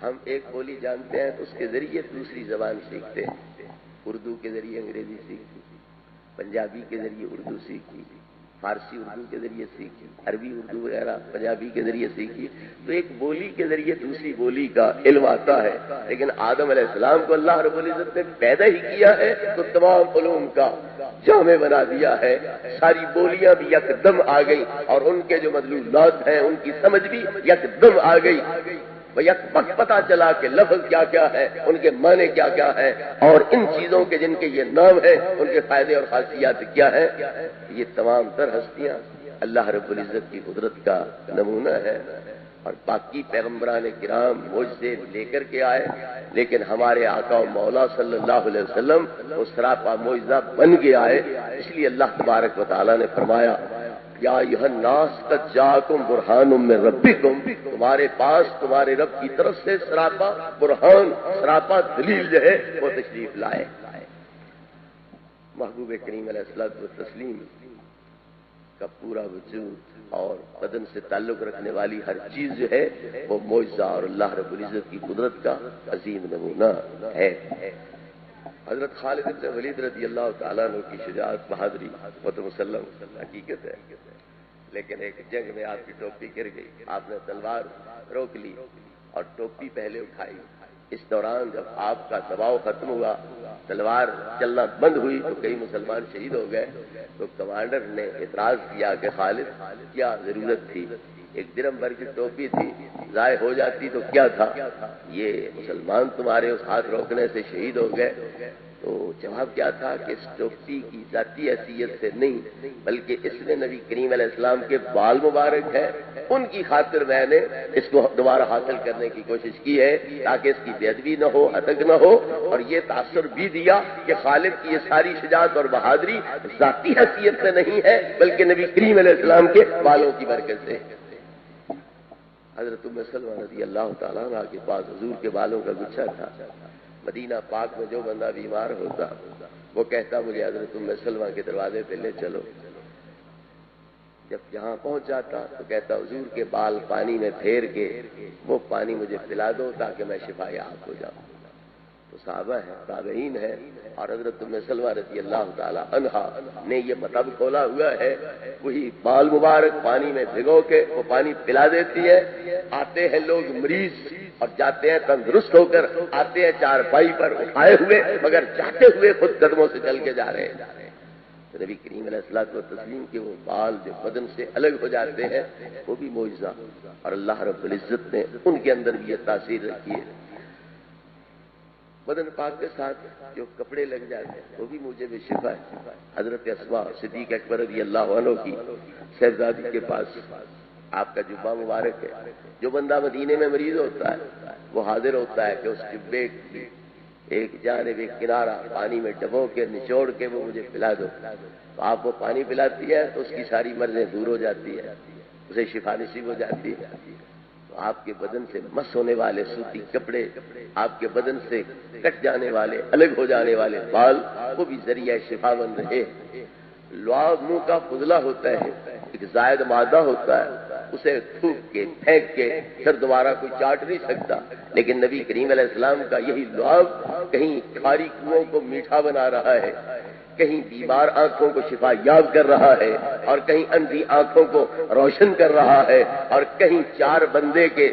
ہم ایک بولی جانتے ہیں تو اس کے ذریعے دوسری زبان سیکھتے ہیں. اردو کے ذریعے انگریزی سیکھی، پنجابی کے ذریعے اردو سیکھی، فارسی اردو کے ذریعے سیکھی، عربی اردو وغیرہ پنجابی کے ذریعے سیکھی. تو ایک بولی کے ذریعے دوسری بولی کا علم آتا ہے. لیکن آدم علیہ السلام کو اللہ رب العزت نے پیدا ہی کیا ہے تو تمام علوم کا جامع بنا دیا ہے. ساری بولیاں بھی یکدم آ گئی اور ان کے جو مدلولات ہیں ان کی سمجھ بھی یکدم آ گئی. یک وقت پتا چلا کہ لفظ کیا کیا ہے، ان کے معنی کیا کیا ہے، اور ان چیزوں کے جن کے یہ نام ہیں ان کے فائدے اور خاصیات کیا ہیں. یہ تمام تر ہستیاں اللہ رب العزت کی قدرت کا نمونہ ہے. اور باقی پیغمبران کرام معجزے لے کر کے آئے، لیکن ہمارے آقا و مولا صلی اللہ علیہ وسلم وہ سراپا معجزہ بن کے آئے. اس لیے اللہ تبارک و تعالیٰ نے فرمایا یا ایھا الناس قد جاءکم برہان من ربکم، تمہارے پاس تمہارے رب کی طرف سے سراپا برہان، سراپا دلیل جو ہے وہ تشریف لائے. محبوب کریم علیہ الصلوۃ والتسلیم کا پورا وجود اور بدن سے تعلق رکھنے والی ہر چیز جو ہے وہ معجزہ اور اللہ رب العزت کی قدرت کا عظیم نمونہ ہے. حضرت خالد بن ولید رضی اللہ تعالیٰ عنہ کی شجاعت، بہادری وہ تو مسلم حقیقت ہے، لیکن ایک جنگ میں آپ کی ٹوپی گر گئی، آپ نے تلوار روک لی اور ٹوپی پہلے اٹھائی. اس دوران جب آپ کا دباؤ ختم ہوا، تلوار چلنا بند ہوئی تو کئی مسلمان شہید ہو گئے. تو کمانڈر نے اعتراض کیا کہ خالد کیا ضرورت تھی، ایک درم بھر کی ٹوپی تھی، ضائع ہو جاتی تو کیا تھا، یہ مسلمان تمہارے اس ہاتھ روکنے سے شہید ہو گئے. تو جواب کیا تھا کہ اس ٹوپی کی ذاتی حیثیت سے نہیں بلکہ اس میں نبی کریم علیہ السلام کے بال مبارک ہیں، ان کی خاطر میں نے اس کو دوبارہ حاصل کرنے کی کوشش کی ہے تاکہ اس کی بے ادبی نہ ہو، ہتک نہ ہو. اور یہ تاثر بھی دیا کہ خالد کی یہ ساری شجاعت اور بہادری ذاتی حیثیت سے نہیں ہے بلکہ نبی کریم علیہ السلام کے بالوں کی برکت سے. حضرت ام سلمہ رضی اللہ تعالیٰ عنہ کے پاس حضور کے بالوں کا گچھا تھا. مدینہ پاک میں جو بندہ بیمار ہوتا وہ کہتا مجھے حضرت ام سلمہ کے دروازے پہ لے چلو. جب یہاں پہنچ جاتا تو کہتا حضور کے بال پانی میں پھیر کے وہ پانی مجھے پلا دو تاکہ میں شفا یاب ہو جاؤں. تو صحابہ ہیں، تابعین ہیں، اور حضرت ام سلمہ رضی اللہ تعالی عنہا نے یہ مطلب کھولا ہوا ہے. وہی بال مبارک پانی میں بھگو کے وہ پانی پلا دیتی ہے. آتے ہیں لوگ مریض اور جاتے ہیں تندرست ہو کر، آتے ہیں چارپائی پر اٹھائے ہوئے مگر چاہتے ہوئے خود قدموں سے چل کے جا رہے ہیں. نبی کریم علیہ الصلوۃ والتسلیم کے وہ بال جو بدن سے الگ ہو جاتے ہیں وہ بھی معجزہ، اور اللہ رب العزت نے ان کے اندر بھی یہ تاثیر رکھی ہے. بدن پاک کے ساتھ جو کپڑے لگ جاتے ہیں وہ بھی موجب شفا ہے. حضرت اسماء صدیق اکبر رضی اللہ عنہ کی صاحبزادی کے پاس آپ کا جبہ مبارک ہے. جو بندہ مدینے میں مریض ہوتا ہے وہ حاضر ہوتا ہے کہ اس جبے کی ایک جانب ایک کنارہ پانی میں ڈبو کے نچوڑ کے وہ مجھے پلا دو. تو آپ وہ پانی پلاتی ہے تو اس کی ساری مرضیں دور ہو جاتی ہے، اسے شفا نصیب ہو جاتی ہے. تو آپ کے بدن سے مس ہونے والے سوتی کپڑے، آپ کے بدن سے کٹ جانے والے الگ ہو جانے والے بال وہ بھی ذریعہ شفا بن رہے. لعاب منہ کا فضلہ ہوتا ہے، ایک زائد مادہ ہوتا ہے، اسے تھوک کے پھینک کے پھر دوبارہ کوئی چاٹ نہیں سکتا. لیکن نبی کریم علیہ السلام کا یہی لعاب کہیں کھاری کنویں کو میٹھا بنا رہا ہے، کہیں بیمار آنکھوں کو شفا یاب کر رہا ہے، اور کہیں اندھی آنکھوں کو روشن کر رہا ہے، اور کہیں چار بندے کے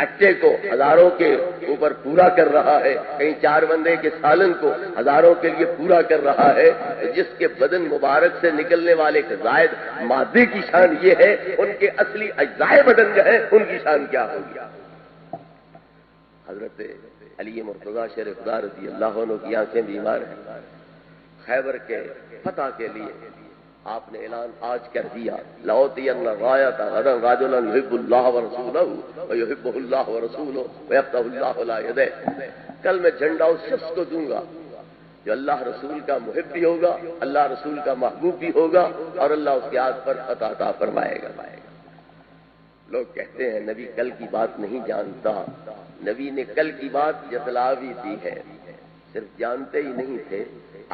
اٹے کو ہزاروں کے اوپر پورا کر رہا ہے، کہیں چار بندے کے سالن کو ہزاروں کے لیے پورا کر رہا ہے. جس کے بدن مبارک سے نکلنے والے زائد مادے کی شان یہ ہے، ان کے اصلی اجزائے بدن جو ہے ان کی شان کیا ہوگی. حضرت علی مرتضیٰ شیر خدا رضی اللہ عنہ کی آنکھیں بیمار ہیں. خیبر کے فتح کے لیے آپ نے اعلان آج کر دیا، لَأُعْطِيَنَّ الرَّایَةَ غَدًا رَجُلًا يُحِبُّ اللَّهَ وَرَسُولَهُ وَيُحِبُّهُ اللَّهُ وَرَسُولُهُ وَيَفْتَحُ اللَّهُ عَلَىٰ يَدَيْهِ۔ کل میں جھنڈا اس شخص کو دوں گا جو اللہ رسول کا محب بھی ہوگا، اللہ رسول کا محبوب بھی ہوگا، اور اللہ اس کے ہاتھ پر فتح عطا فرمائے گا۔ لوگ کہتے ہیں نبی کل کی بات نہیں جانتا، نبی نے کل کی بات جتلا بھی دی ہے، صرف جانتے ہی نہیں تھے،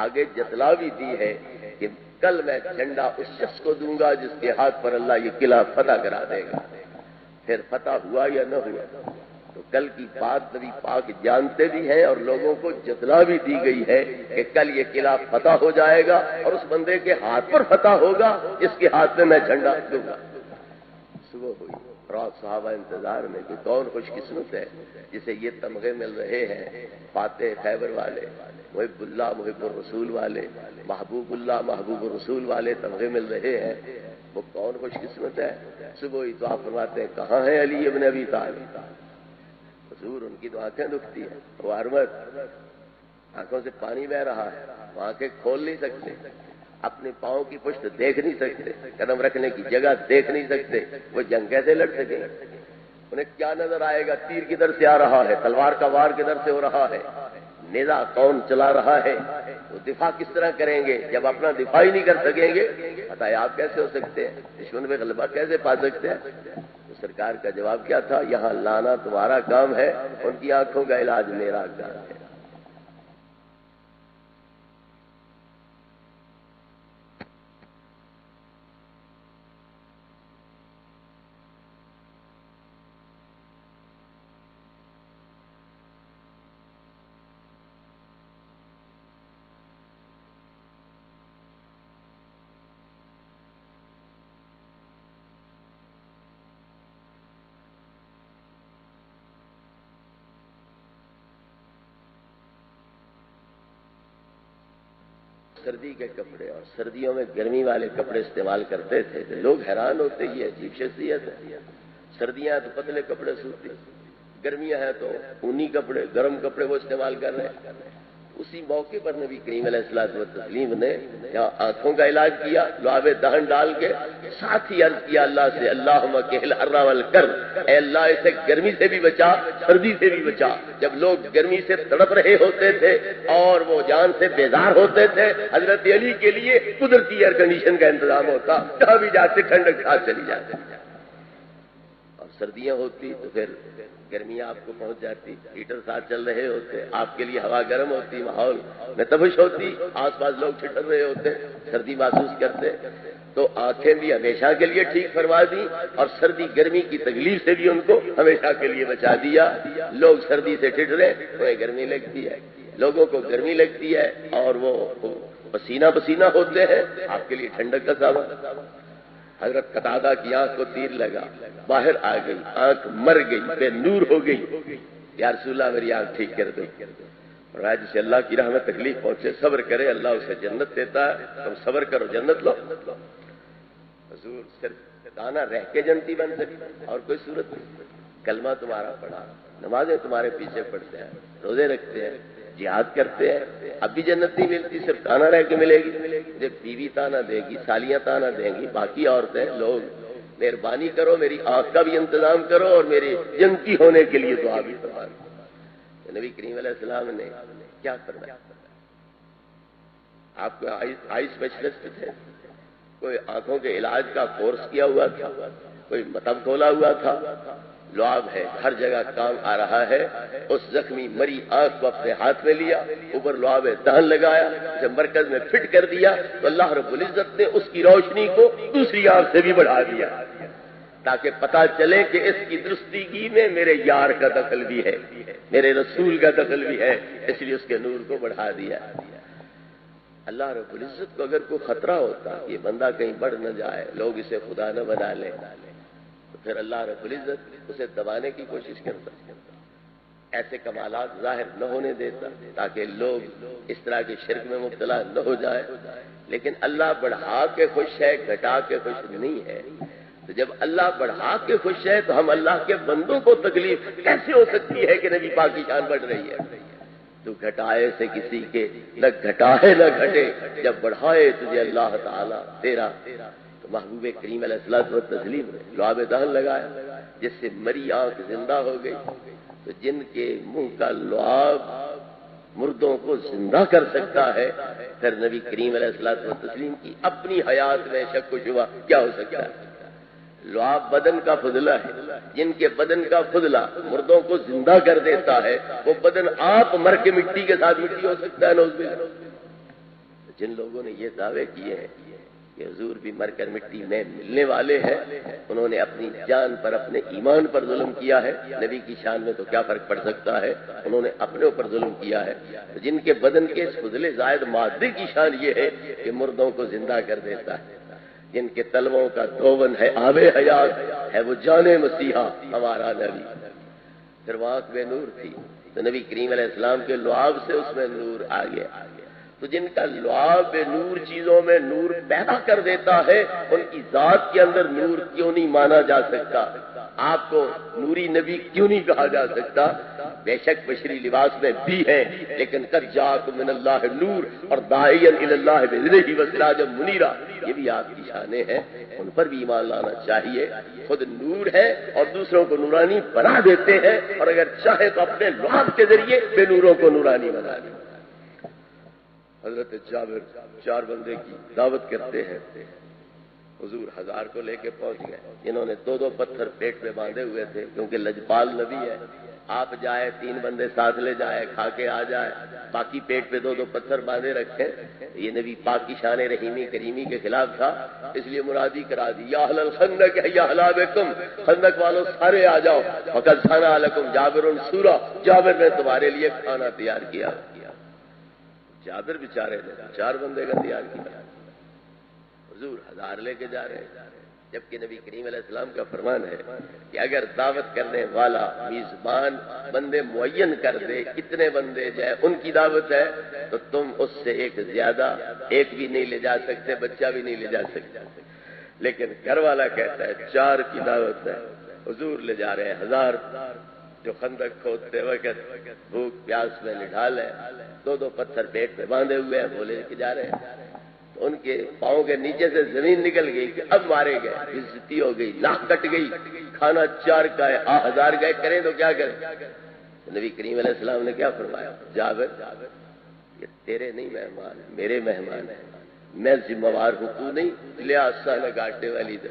آگے جتلا بھی دی ہے کہ کل میں جھنڈا اس شخص کو دوں گا جس کے ہاتھ پر اللہ یہ قلعہ فتح کرا دے گا۔ پھر فتح ہوا یا نہ ہوا، تو کل کی بات نبی پاک جانتے بھی ہیں اور لوگوں کو جتلا بھی دی گئی ہے کہ کل یہ قلعہ فتح ہو جائے گا اور اس بندے کے ہاتھ پر فتح ہوگا جس کے ہاتھ میں جھنڈا دوں گا۔ صبح ہوئی، رات صحابہ انتظار میں کہ کون خوش قسمت ہے جسے یہ تمغے مل رہے ہیں، فاتح خیبر والے، محب اللہ محب الرسول والے، محبوب اللہ محبوب الرسول والے تمغے مل رہے ہیں، وہ کون خوش قسمت ہے۔ صبح ہی تو آپ فرماتے ہیں کہاں ہے علی ابن ابی طالب؟ حضور ان کی تو آنکھیں دکھتی ہیں، وہ ارمت آنکھوں سے پانی بہ رہا ہے، وہ آنکھیں کھول نہیں سکتے، اپنے پاؤں کی پشت دیکھ نہیں سکتے، قدم رکھنے کی جگہ دیکھ نہیں سکتے، وہ جنگ کیسے لڑ سکیں؟ انہیں کیا نظر آئے گا؟ تیر کدھر سے آ رہا ہے، تلوار کا وار کدھر سے ہو رہا ہے، نیزہ کون چلا رہا ہے، وہ دفاع کس طرح کریں گے جب اپنا دفاع ہی نہیں کر سکیں گے؟ بتائیں آپ کیسے ہو سکتے ہیں؟ دشمن پہ غلبہ کیسے پا سکتے ہیں؟ تو سرکار کا جواب کیا تھا؟ یہاں لانا تمہارا کام ہے، ان کی آنکھوں کا علاج میرا کام ہے۔ سردی کے کپڑے اور سردیوں میں گرمی والے کپڑے استعمال کرتے تھے تو لوگ حیران ہوتے، یہ عجیب شخصیت ہے، سردیاں تو پتلے کپڑے سوتی، گرمیاں ہیں تو اونی کپڑے گرم کپڑے وہ استعمال کر رہے ہیں۔ اسی موقع پر نبی کریم علیہ الصلوۃ والتسلیم نے یہاں آنکھوں کا علاج کیا، لعاب دہن ڈال کے، ساتھ ہی عرض کیا اللہ سے، اللہم کہل الحر والکر، اے اللہ اسے گرمی سے بھی بچا، سردی سے بھی بچا۔ جب لوگ گرمی سے تڑپ رہے ہوتے تھے اور وہ جان سے بیزار ہوتے تھے، حضرت علی کے لیے قدرتی ایئر کنڈیشن کا انتظام ہوتا، جہاں بھی جاتے ٹھنڈک ساتھ چلی جاتے، اور سردیاں ہوتی تو پھر گرمیاں آپ کو پہنچ جاتی، ہیٹر ساتھ چل رہے ہوتے، آپ کے لیے ہوا گرم ہوتی، ماحول میں تبش ہوتی، آس پاس لوگ ٹھٹر رہے ہوتے، سردی محسوس کرتے، تو آنکھیں بھی ہمیشہ کے لیے ٹھیک فرما دی اور سردی گرمی کی تکلیف سے بھی ان کو ہمیشہ کے لیے بچا دیا۔ لوگ سردی سے ٹھٹرے، انہیں گرمی لگتی ہے، لوگوں کو گرمی لگتی ہے اور وہ پسینہ پسینہ ہوتے ہیں، آپ کے لیے ٹھنڈک کا سامان۔ حضرت قتادہ کی آنکھ کو تیر لگا، باہر آ گئی، آنکھ مر گئی، بے نور ہو گئی، یا رسول اللہ میری آنکھ ٹھیک کر دو۔ اور آج جسے اللہ کی راہ میں تکلیف پہنچے صبر کرے، اللہ اسے جنت دیتا ہے، تم صبر کرو جنت لو۔ حضور صرف دانا رہ کے جنتی بن سکتا اور کوئی صورت نہیں۔ کلمہ تمہارا پڑھا، نمازیں تمہارے پیچھے پڑھتے ہیں، روزے رکھتے ہیں، جہاد کرتے ہیں، اب بھی جنت نہیں ملتی، صرف تانا رہ کے ملے گی۔ جب بیوی تانا دے گی، سالیاں تانا دیں گی، باقی عورتیں لوگ مہربانی کرو، میری آنکھ کا بھی انتظام کرو اور میری جنتی ہونے کے لیے دعا بھی فرماؤ۔ نبی کریم علیہ السلام نے کیا فرمایا؟ آپ کو آئی اسپیشلسٹ تھے، کوئی آنکھوں کے علاج کا کورس کیا ہوا تھا، کوئی مطب کھولا ہوا تھا، لعاب ہے ہر جگہ کام آ رہا ہے۔ اس زخمی مری آنکھ کو اپنے ہاتھ میں لیا، اوپر لعاب دہن لگایا، جب مرکز میں فٹ کر دیا تو اللہ رب العزت نے اس کی روشنی کو دوسری آنکھ سے بھی بڑھا دیا تاکہ پتہ چلے کہ اس کی درستگی میں میرے یار کا دخل بھی ہے، میرے رسول کا دخل بھی ہے، اس لیے اس کے نور کو بڑھا دیا۔ اللہ رب العزت کو اگر کوئی خطرہ ہوتا یہ بندہ کہیں بڑھ نہ جائے، لوگ اسے خدا نہ بنا لیں، تو پھر اللہ رب العزت اسے دبانے کی کوشش کرتا، ایسے کمالات ظاہر نہ ہونے دیتا تاکہ لوگ اس طرح کے شرک میں مبتلا نہ ہو جائے۔ لیکن اللہ بڑھا کے خوش ہے، گھٹا کے خوش نہیں ہے۔ تو جب اللہ بڑھا کے خوش ہے تو ہم اللہ کے بندوں کو تکلیف کیسے ہو سکتی ہے کہ نبی پاک کی شان بڑھ رہی ہے؟ تو گھٹائے سے کسی کے نہ گھٹائے نہ گھٹے، جب بڑھائے تجھے اللہ تعالیٰ تیرا۔ تو محبوب کریم علیہ الصلوۃ والتسلیم نے لعاب دہن لگایا، جس سے مری آنکھ زندہ ہو گئی۔ تو جن کے منہ کا لعاب مردوں کو زندہ کر سکتا ہے، پھر نبی کریم علیہ الصلوۃ والتسلیم کی اپنی حیات میں شک و شبہ کیا ہو سکتا ہے؟ لعاب بدن کا فضلہ ہے، جن کے بدن کا فضلہ مردوں کو زندہ کر دیتا ہے، وہ بدن آپ مر کے مٹی کے ساتھ مٹی ہو سکتا ہے؟ نعوذ باللہ۔ جن لوگوں نے یہ دعوے کیے ہیں کہ حضور بھی مر کر مٹی میں ملنے والے ہیں، انہوں نے اپنی جان پر، اپنے ایمان پر ظلم کیا ہے۔ نبی کی شان میں تو کیا فرق پڑ سکتا ہے؟ انہوں نے اپنے اوپر ظلم کیا ہے۔ جن کے بدن کے اس فضل زائد مادے کی شان یہ ہے کہ مردوں کو زندہ کر دیتا ہے، جن کے تلووں کا دھون ہے آب حیات، ہے وہ جان مسیحا ہمارا نبی۔ پھر وہ آنکھ میں نور تھی، تو نبی کریم علیہ السلام کے لعاب سے اس میں نور آ گیا۔ تو جن کا لعاب نور چیزوں میں نور پیدا کر دیتا ہے، ان کی ذات کے اندر نور کیوں نہیں مانا جا سکتا؟ آپ کو نوری نبی کیوں نہیں کہا جا سکتا؟ بے شک بشری لباس میں بھی ہے، لیکن قد جاءکم من اللہ نور اور داعیا الی اللہ باذنہ وسراجا منیرا، یہ بھی آپ کی شانیں ہیں، ان پر بھی ایمان لانا چاہیے۔ خود نور ہے اور دوسروں کو نورانی بنا دیتے ہیں، اور اگر چاہے تو اپنے لعاب کے ذریعے بے نوروں کو نورانی بنا دیں۔ حضرت جابر 4 بندے کی دعوت کرتے ہیں، حضور 1000 کو لے کے پہنچ گئے، جنہوں نے 2 پتھر پیٹ پہ باندھے ہوئے تھے، کیونکہ لجپال نبی ہے، آپ جائے 3 بندے ساتھ لے جائے، کھا کے آ جائے، باقی پیٹ پہ 2 پتھر باندھے رکھیں، یہ نبی پاک کی شان رحیمی کریمی کے خلاف تھا، اس لیے منادی کرا دی، یا اہل الخندق یا اہل بکم، خندق والوں سارے آ جاؤ، فقد صنع لکم جابر سورا، جابر نے تمہارے لیے کھانا تیار کیا۔ جابر بیچارے نے 4 بندے کا تیار کیا، حضور 1000 لے کے جا رہے ہیں، جبکہ نبی کریم علیہ السلام کا فرمان ہے کہ اگر دعوت کرنے والا میزبان بندے معین کر دے، کتنے بندے جائے ان کی دعوت ہے، تو تم اس سے ایک زیادہ، ایک بھی نہیں لے جا سکتے، بچہ بھی نہیں لے جا سکتے۔ لیکن گھر والا کہتا ہے 4 کی دعوت ہے، حضور لے جا رہے ہیں 1000، جو خندق کھودتے وقت بھوک پیاس میں نڈھال ہے، 2 پتھر پیٹ پہ باندھے ہوئے ہیں، وہ لے کے جا رہے ہیں، تو ان کے پاؤں کے نیچے سے زمین نکل گئی کہ اب مارے گئے، عزتی ہو گئی، ناک کٹ گئی، کھانا 4 کا ہے، 1000 گئے، کریں تو کیا کریں؟ نبی کریم علیہ السلام نے کیا فرمایا؟ جابر یہ تیرے نہیں مہمان ہیں، میرے مہمان ہیں، میں ذمہ وار ہوں، تو نہیں، لیا آسانہ گاٹے والی دے،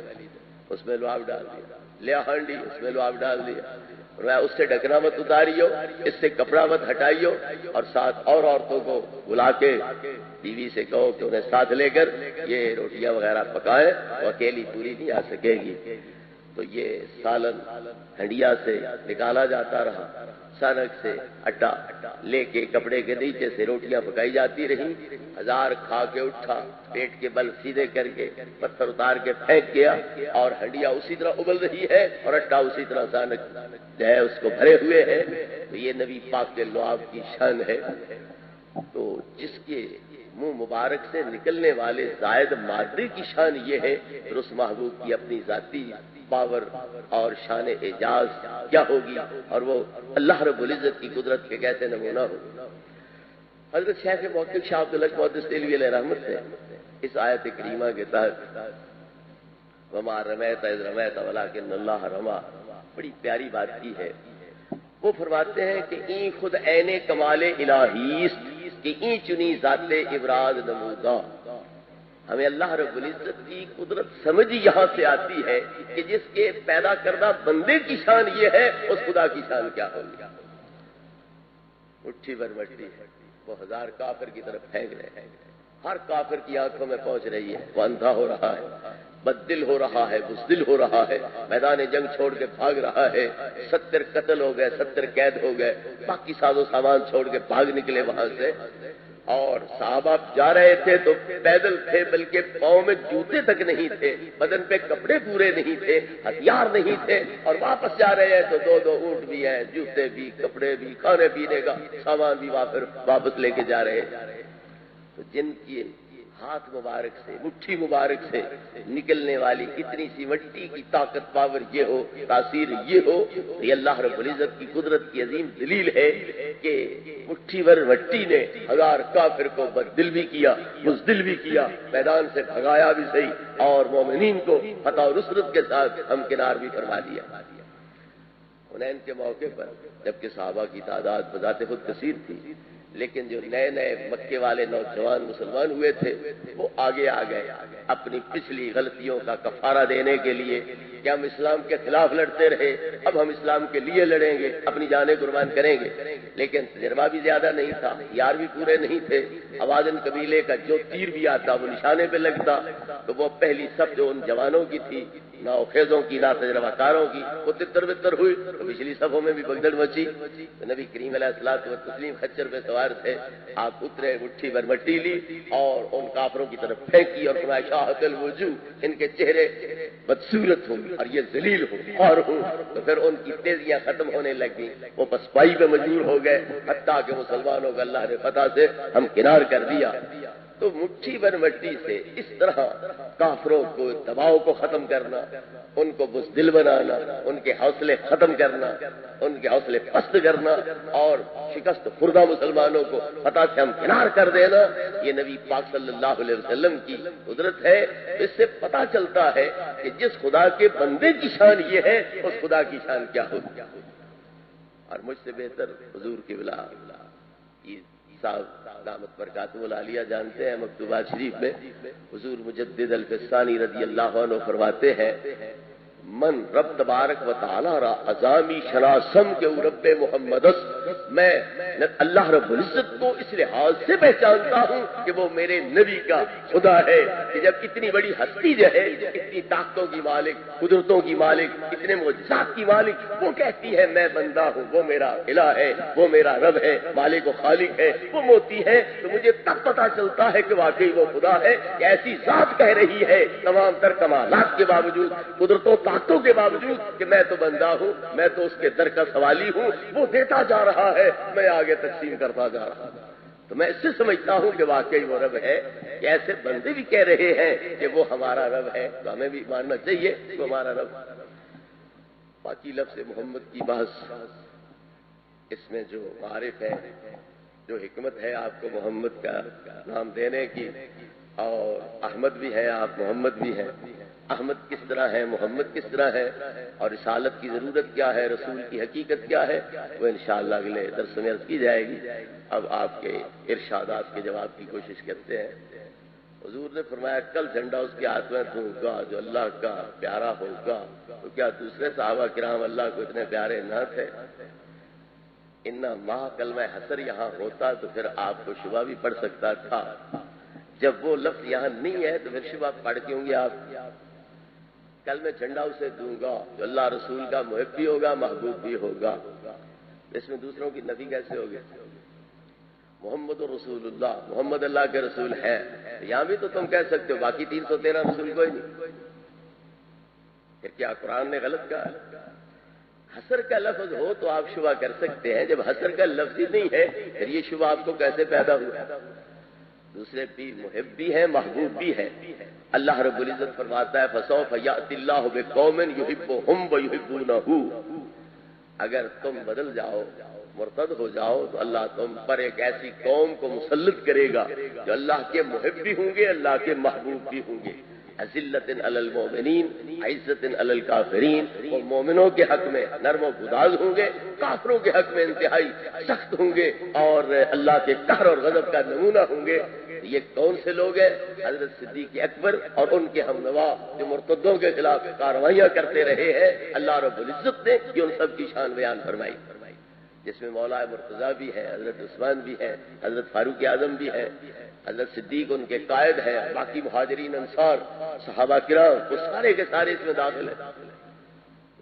اس میں لعاب ڈال دیا، لیا ہانڈی، اس میں لعاب ڈال دیا، اس سے ڈھکنا مت اتاریو، اس سے کپڑا مت ہٹائیو، اور ساتھ اور عورتوں کو بلا کے بیوی سے کہو کہ انہیں ساتھ لے کر یہ روٹیاں وغیرہ پکائیں، وہ اکیلی پوری نہیں آ سکے گی۔ تو یہ سالن ہنڈیا سے نکالا جاتا رہا، سانک سے آٹا لے کے کپڑے کے نیچے سے روٹیاں پکائی جاتی رہی، 1000 کھا کے اٹھا، پیٹ کے بل سیدھے کر کے پتھر اتار کے پھینک گیا، اور ہنڈیا اسی طرح ابل رہی ہے اور آٹا اسی طرح سانک جو ہے اس کو بھرے ہوئے ہیں۔ تو یہ نبی پاک کے لعاب کی شان ہے۔ تو جس کے منہ مبارک سے نکلنے والے زائد مادے کی شان یہ ہے، پھر اس محبوب کی اپنی ذاتی پاور اور شان اعجاز کیا ہوگی، اور وہ اللہ رب العزت کی قدرت کے کیسے نمونہ ہو۔ حضرت شیخ محقق شاہ عبد الحق محدث دہلوی علیہ رحمت سے اس آیت کریمہ کے تحت وما رمیت اذ رمیت ولکن اللہ رمی، بڑی پیاری بات کی ہے۔ وہ فرماتے ہیں کہ این خود عین کمال الہیست کہ این چنی ذات ابراز نمودا، ہمیں اللہ رب العزت کی قدرت سمجھ یہاں سے آتی ہے کہ جس کے پیدا کردہ بندے کی شان یہ ہے، اس خدا کی شان کیا ہوگی۔ مٹھی بھر مٹی ہے، وہ 1000 کافر کی طرف پھینک رہے ہیں، ہر کافر کی آنکھوں میں پہنچ رہی ہے، وہ اندھا ہو رہا ہے، بددل ہو رہا ہے، بزدل ہو رہا ہے، میدان جنگ چھوڑ کے بھاگ رہا ہے، 70 قتل ہو گئے، 70 قید ہو گئے، باقی ساز و سامان چھوڑ کے بھاگ نکلے وہاں سے، اور صحابہ جا رہے تھے تو پیدل تھے، بلکہ پاؤں میں جوتے تک نہیں تھے، بدن پہ کپڑے پورے نہیں تھے، ہتھیار نہیں تھے، اور واپس جا رہے ہیں تو 2 اونٹ بھی ہیں، جوتے بھی، کپڑے بھی، کھانے پینے کا سامان بھی واپس لے کے جا رہے ہیں۔ تو جن کی ہاتھ مبارک سے، مٹھی مبارک سے نکلنے والی اتنی سی مٹی کی طاقت پاور یہ ہو، تاثیر یہ ہو، یہ اللہ رب العزت کی قدرت کی عظیم دلیل ہے کہ مٹھی بھر مٹی نے 1000 کافر کو بددل بھی کیا، بزدل بھی کیا، میدان سے بھگایا بھی صحیح، اور مومنین کو فتح و نصرت کے ساتھ ہمکنار بھی فرما دیا۔ حنین کے موقع پر جبکہ صحابہ کی تعداد بذات خود کثیر تھی، لیکن جو نئے نئے مکے والے نوجوان مسلمان ہوئے تھے وہ آگے آ گئے اپنی پچھلی غلطیوں کا کفارہ دینے کے لیے کہ ہم اسلام کے خلاف لڑتے رہے، اب ہم اسلام کے لیے لڑیں گے، اپنی جانیں قربان کریں گے۔ لیکن تجربہ بھی زیادہ نہیں تھا، یار بھی پورے نہیں تھے۔ اوازن قبیلے کا جو تیر بھی آتا وہ نشانے پہ لگتا، تو وہ پہلی سب جو ان جوانوں کی تھی، ناخیزوں کی، نا تجربہ کاروں کی، وہ تتر بتر ہوئی، تو پچھلی صفوں میں بھی بگدڑ مچی۔ نبی کریم علیہ الصلوۃ والتسلیم خچر پہ سوار تھے، آپ اترے، مٹھی بھر مٹی لی اور ان کافروں کی طرف پھینکی اور فرمایا شاہت الوجوہ، ان کے چہرے بدصورت ہوں اور یہ ذلیل ہوں اور ہوں۔ تو پھر ان کی تیزیاں ختم ہونے لگیں، وہ پسپائی پہ مجبور ہو گئے، حتیٰ کہ مسلمانوں کو اللہ نے فتح سے ہمکنار کر دیا۔ تو مٹھی بھر مٹی سے اس طرح کافروں کو، دباؤ کو ختم کرنا، ان کو بزدل بنانا، ان کے حوصلے ختم کرنا، ان کے حوصلے پست کرنا اور شکست خوردہ مسلمانوں کو فتح سے ہمکنار کر دینا، یہ نبی پاک صلی اللہ علیہ وسلم کی قدرت ہے۔ اس سے پتہ چلتا ہے کہ جس خدا کے بندے کی شان یہ ہے، اس خدا کی شان کیا ہوگی۔ اور مجھ سے بہتر حضور کی بلا صاحب دامت برکاتہ العالیہ جانتے ہیں، مکتوبات شریف میں حضور مجدد الفسانی رضی اللہ عنہ فرماتے ہیں، من رب تبارک و تعالی را عظامی شناسم کے رب محمد، میں اللہ رب العزت کو اس لحاظ سے پہچانتا ہوں کہ وہ میرے نبی کا خدا ہے، کہ جب اتنی بڑی ہستی جو ہے، اتنی طاقتوں کی مالک، قدرتوں کی مالک، اتنے معجزات کی مالک، وہ کہتی ہے میں بندہ ہوں، وہ میرا الہ ہے، وہ میرا رب ہے، مالک و خالق ہے، وہ موتی ہے، تو مجھے تب پتہ چلتا ہے کہ واقعی وہ خدا ہے کہ ایسی ذات کہہ رہی ہے تمام تر کمالات کے باوجود، قدرتوں طاقتوں کے باوجود کہ میں تو بندہ ہوں، میں تو اس کے در کا سوالی ہوں، وہ دیتا جا رہا ہے، میں آگے تقسیم کرتا جا رہا ہوں۔ تو میں اس سے سمجھتا ہوں کہ واقعی وہ رب ہے، کہ ایسے بندے بھی کہہ رہے ہیں کہ وہ ہمارا رب ہے، تو ہمیں بھی ماننا چاہیے کہ وہ ہمارا رب۔ باقی لفظ محمد کی بحث، اس میں جو معارف ہے، جو حکمت ہے آپ کو محمد کا نام دینے کی، اور احمد بھی ہے آپ، محمد بھی ہے، احمد کس طرح ہے، محمد کس طرح ہے، اور رسالت کی ضرورت کیا ہے، رسول کی حقیقت کیا ہے، وہ انشاءاللہ اگلے درس میں عرض کی جائے گی۔ اب آپ کے ارشادات کے جواب کی کوشش کرتے ہیں۔ حضور نے فرمایا کل جھنڈا اس کے ہاتھ میں دوں گا جو اللہ کا پیارا ہوگا، تو کیا دوسرے صحابہ کرام اللہ کو اتنے پیارے نہ تھے؟ انا ماں کلمہ حسر یہاں ہوتا تو پھر آپ کو شبہ بھی پڑ سکتا تھا، جب وہ لفظ یہاں نہیں ہے تو پھر شبہ پڑھ کے ہوں گے آپ۔ کل میں جھنڈا اسے دوں گا جو اللہ رسول کا محب بھی ہوگا، محبوب بھی ہوگا، اس میں دوسروں کی نفی کیسے ہوگی؟ محمد رسول اللہ، محمد اللہ کے رسول ہیں، یہاں بھی تو تم کہہ سکتے ہو باقی 313 رسول کوئی نہیں، پھر کیا قرآن نے غلط کہا؟ حسر کا لفظ ہو تو آپ شبہ کر سکتے ہیں، جب حسر کا لفظ ہی نہیں ہے پھر یہ شبہ آپ کو کیسے پیدا ہوا؟ دوسرے بھی محب بھی ہیں، محبوب بھی ہیں۔ اللہ رب العزت فرماتا ہے فَسَوْفَ يَأْتِ اللَّهُ بِقَوْمٍ يُحِبُّهُمْ وَيُحِبُّونَهُ، اگر تم بدل جاؤ، مرتد ہو جاؤ، تو اللہ تم پر ایک ایسی قوم کو مسلط کرے گا جو اللہ کے محب بھی ہوں گے، اللہ کے محبوب بھی ہوں گے۔ اذلۃ علی المؤمنین عزۃ علی الکافرین، وہ مومنوں کے حق میں نرم و گداز ہوں گے، کافروں کے حق میں انتہائی سخت ہوں گے اور اللہ کے قہر اور غضب کا نمونہ ہوں گے۔ یہ کون سے لوگ ہیں؟ حضرت صدیق اکبر اور ان کے ہمنوا جو مرتدوں کے خلاف کارروائیاں کرتے رہے ہیں، اللہ رب العزت نے یہ ان سب کی شان بیان فرمائی، جس میں مولا مرتضیٰ بھی ہے، حضرت عثمان بھی ہے، حضرت فاروق اعظم بھی ہے، حضرت صدیق ان کے قائد ہیں، باقی مہاجرین انصار صحابہ کرام وہ سارے کے سارے اس میں داخل ہیں۔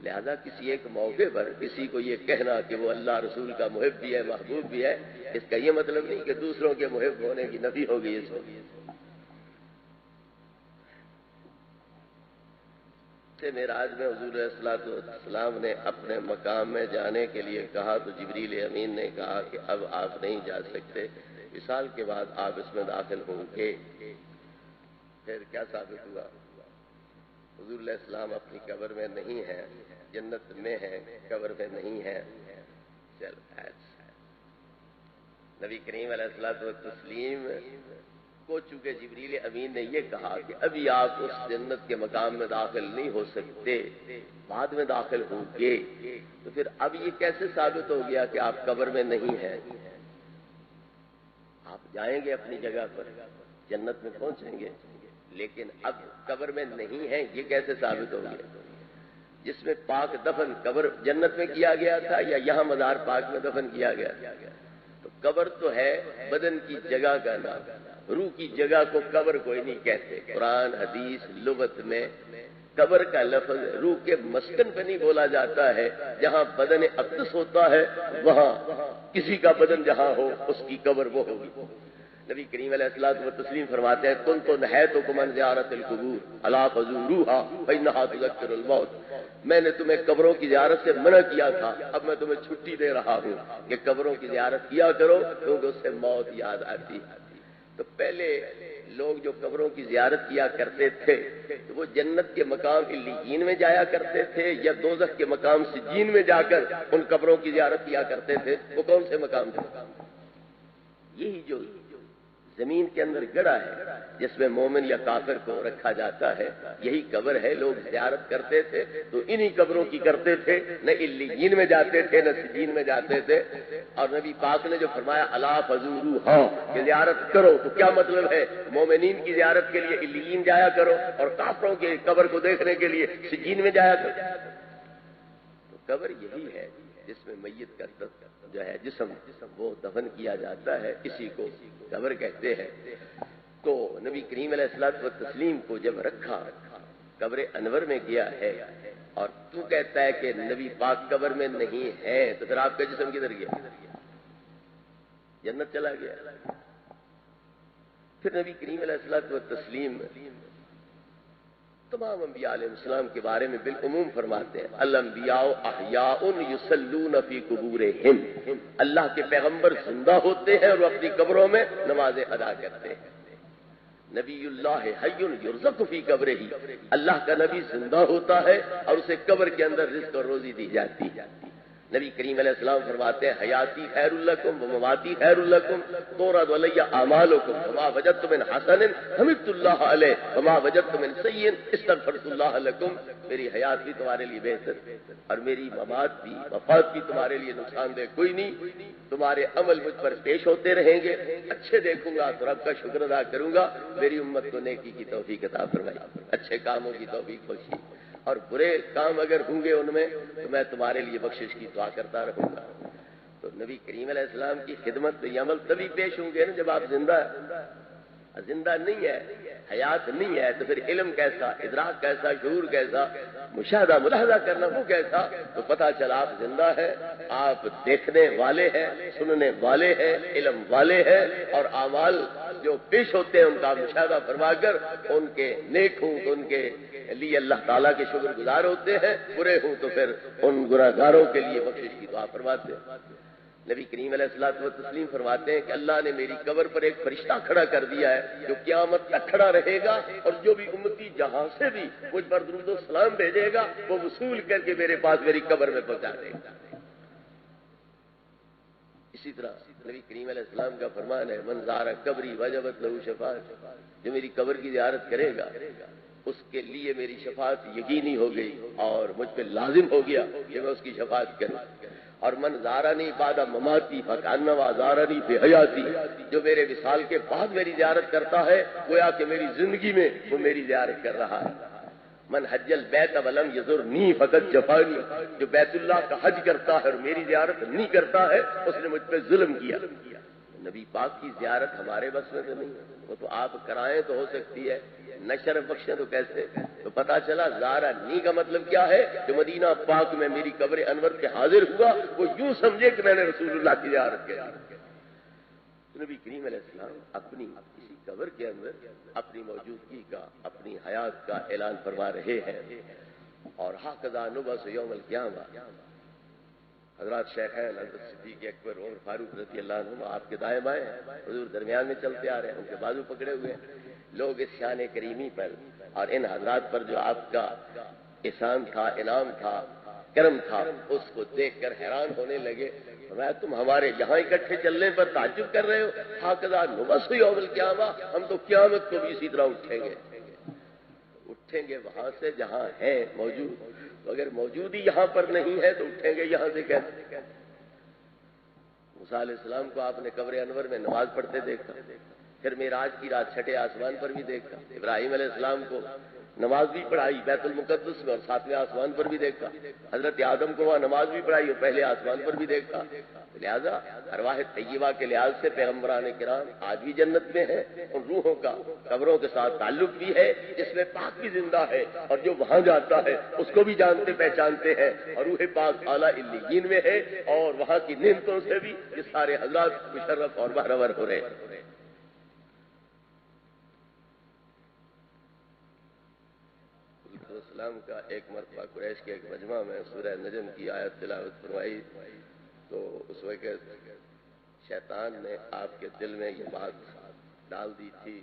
لہذا کسی ایک موقع پر کسی کو یہ کہنا کہ وہ اللہ رسول کا محب بھی ہے، محبوب بھی ہے، اس کا یہ مطلب نہیں کہ دوسروں کے محب ہونے کی نفی ہوگی اس میں۔ معراج میں حضور علیہ الصلوۃ والسلام نے اپنے مقام میں جانے کے لیے کہا تو جبریل امین نے کہا کہ اب آپ نہیں جا سکتے، وصال کے بعد آپ اس میں داخل ہوں گے۔ پھر کیا ثابت ہوا؟ حضور علیہ السلام اپنی قبر میں نہیں ہیں، جنت میں ہیں، قبر میں نہیں ہیں. چل نبی کریم علیہ الصلوۃ والتسلیم کو چونکہ جبریل امین نے یہ کہا کہ ابھی آپ اس جنت کے مقام میں داخل نہیں ہو سکتے، بعد میں داخل ہوں گے، تو پھر اب یہ کیسے ثابت ہو گیا کہ آپ قبر میں نہیں ہیں؟ آپ جائیں گے اپنی جگہ پر، جنت میں پہنچیں گے، لیکن اب قبر میں نہیں ہیں، یہ کیسے ثابت ہو گیا؟ جس میں پاک دفن قبر جنت میں کیا گیا تھا یا یہاں مزار پاک میں دفن کیا گیا؟ تو قبر تو ہے بدن کی جگہ کا نام، روح کی جگہ کو قبر کوئی نہیں کہتے. قرآن حدیث لغت میں قبر کا لفظ روح کے مسکن پہ نہیں بولا جاتا ہے. جہاں بدن اقدس ہوتا ہے وہاں کسی کا بدن جہاں ہو اس کی قبر وہ ہوگی. نبی کریم علیہ الصلوۃ والتسلیم فرماتے ہیں کن تو نہیتکم عن زیارت القبور الا فزوروها فانها تذکر الموت. میں نے تمہیں قبروں کی زیارت سے منع کیا تھا، اب میں تمہیں چھٹی دے رہا ہوں کہ قبروں کی زیارت کیا کرو کیونکہ اس سے موت یاد آتی. تو پہلے لوگ جو قبروں کی زیارت کیا کرتے تھے تو وہ جنت کے مقام علیین میں جایا کرتے تھے یا دوزخ کے مقام سجین میں جا کر ان قبروں کی زیارت کیا کرتے تھے؟ وہ کون سے مقام تھے؟ یہی جو زمین کے اندر گڑا ہے جس میں مومن یا کافر کو رکھا جاتا ہے، یہی قبر ہے. لوگ زیارت کرتے تھے تو انہی قبروں کی کرتے تھے، نہ علیین میں جاتے تھے نہ سجین میں جاتے تھے. اور نبی پاک نے جو فرمایا الا فزوروها کہ زیارت کرو، تو کیا مطلب ہے؟ مومنین کی زیارت کے لیے علیین جایا کرو اور کافروں کی قبر کو دیکھنے کے لیے سجین میں جایا کرو. تو قبر یہی ہے جس میں میت کا جو ہے جسم وہ دفن کیا جاتا ہے، اسی کو قبر کہتے ہیں. تو نبی کریم علیہ الصلوۃ والتسلیم کو جب رکھا قبر انور میں گیا ہے اور تو کہتا ہے کہ نبی پاک قبر میں نہیں ہے، تو پھر آپ کا جسم کدھر گیا؟ جنت چلا گیا. پھر نبی کریم علیہ الصلوۃ والتسلیم تمام انبیاء علیہ السلام کے بارے میں بالعموم فرماتے ہیں الانبیاء احیاء یصلون فی قبورہم. اللہ کے پیغمبر زندہ ہوتے ہیں اور وہ اپنی قبروں میں نمازیں ادا کرتے ہیں. نبی اللہ حی یرزق فی قبرہ، اللہ کا نبی زندہ ہوتا ہے اور اسے قبر کے اندر رزق اور روزی دی جاتی ہے. نبی کریم علیہ السلام فرماتے ہیں حیاتی خیر لکم ومماتی خیر لکم تورد علی اعمالکم وما وجدت من حسن حمدت اللہ علیہ وما وجدت من سیء استغفرت اللہ لکم. میری حیات بھی تمہارے لیے بہتر اور میری ممات بھی وفات بھی تمہارے لیے نقصان دہ کوئی نہیں. تمہارے عمل مجھ پر پیش ہوتے رہیں گے، اچھے دیکھوں گا تو رب کا شکر ادا کروں گا. میری امت کو نیکی کی توفیق عطا فرمائی، اچھے کاموں کی توفیق بخشی، اور برے کام اگر ہوں گے ان میں تو میں تمہارے لیے بخشش کی دعا کرتا رہوں گا. تو نبی کریم علیہ السلام کی خدمت میں یہ عمل تبھی پیش ہوں گے نا جب آپ زندہ نہیں ہے، حیات نہیں ہے، تو پھر علم کیسا، ادراک کیسا، شعور کیسا، مشاہدہ ملاحظہ کرنا وہ کیسا؟ تو پتہ چلا آپ زندہ ہیں، آپ دیکھنے والے ہیں، سننے والے ہیں، علم والے ہیں، اور اعمال جو پیش ہوتے ہیں ان کا مشاہدہ فرما کر ان کے نیک ہوں تو ان کے لیے اللہ تعالیٰ کے شکر گزار ہوتے ہیں، برے ہوں تو پھر ان گناہگاروں کے لیے بخشش کی دعا فرماتے ہیں. نبی کریم علیہ الصلوۃ والتسلیم فرماتے ہیں کہ اللہ نے میری قبر پر ایک فرشتہ کھڑا کر دیا ہے جو قیامت تک کھڑا رہے گا، اور جو بھی امتی جہاں سے بھی مجھ پر درود و سلام بھیجے گا وہ وصول کر کے میرے پاس میری قبر میں پہنچا دے گا. اسی طرح نبی کریم علیہ السلام کا فرمان ہے من زار قبری وجبت لہ شفاعت، جو میری قبر کی زیارت کرے گا اس کے لیے میری شفاعت یقینی ہو گئی اور مجھ پہ لازم ہو گیا کہ میں اس کی شفاعت کروں. اور من زارنی بعد مماتی فکانما زارنی فی حیاتی، جو میرے وصال کے بعد میری زیارت کرتا ہے گویا کہ میری زندگی میں وہ میری زیارت کر رہا ہے. من حج البیت ولم یزرنی فقد جفانی، جو بیت اللہ کا حج کرتا ہے اور میری زیارت نہیں کرتا ہے اس نے مجھ پہ ظلم کیا. نبی پاک کی زیارت ہمارے بس میں تو نہیں، وہ تو آپ کرائیں تو ہو سکتی ہے، نہ شرف بخشیں تو کیسے؟ تو پتا چلا زارا نی کا مطلب کیا ہے؟ جو مدینہ پاک میں میری قبر انور کے حاضر ہوا وہ یوں سمجھے کہ میں نے رسول اللہ کی زیارت کی. نبی کریم علیہ السلام اپنی اسی قبر کے اندر اپنی موجودگی کا، اپنی حیات کا اعلان فرما رہے ہیں. اور ہاکذا نبعث یوم القیامہ، حضرات شیخین حضرت صدیق اکبر عمر فاروق رضی اللہ عنہ آپ کے دائیں بائیں ہیں، حضور درمیان میں چلتے آ رہے ہیں، ان کے بازو پکڑے ہوئے ہیں۔ لوگ اس شان کریمی پر اور ان حضرات پر جو آپ کا احسان تھا، انعام تھا، کرم تھا، اس کو دیکھ کر حیران ہونے لگے۔ فرمایا تم ہمارے یہاں اکٹھے چلنے پر تعجب کر رہے ہو؟ ہاکذا نبعث یوم القیامہ، ہم تو قیامت کو بھی اسی طرح اٹھیں گے وہاں سے جہاں ہیں موجود، تو اگر موجود ہی یہاں پر نہیں ہے تو اٹھیں گے یہاں سے کیسے؟ موسیٰ علیہ السلام کو آپ نے قبر انور میں نماز پڑھتے دیکھا، پھر معراج کی رات چھٹے آسمان پر بھی دیکھا، ابراہیم علیہ السلام کو نماز بھی پڑھائی بیت المقدس میں اور ساتویں آسمان پر بھی دیکھا، حضرت آدم کو وہاں نماز بھی پڑھائی اور پہلے آسمان پر بھی دیکھا۔ لہذا ارواح طیبہ کے لحاظ سے پیغمبران کرام آج بھی جنت میں ہیں، ان روحوں کا قبروں کے ساتھ تعلق بھی ہے، جس میں پاک بھی زندہ ہے، اور جو وہاں جاتا ہے اس کو بھی جانتے پہچانتے ہیں، اور روح پاک اعلیٰ علیین میں ہے، اور وہاں کی نعمتوں سے بھی یہ سارے حضرات مشرف اور بہرور ہو رہے ہیں۔ السلام کا ایک مرتبہ قریش کے ایک مجمع میں سورہ نجم کی آیت تلاوت فرمائی، تو اس وقت شیطان نے آپ کے دل میں یہ بات ڈال دی تھی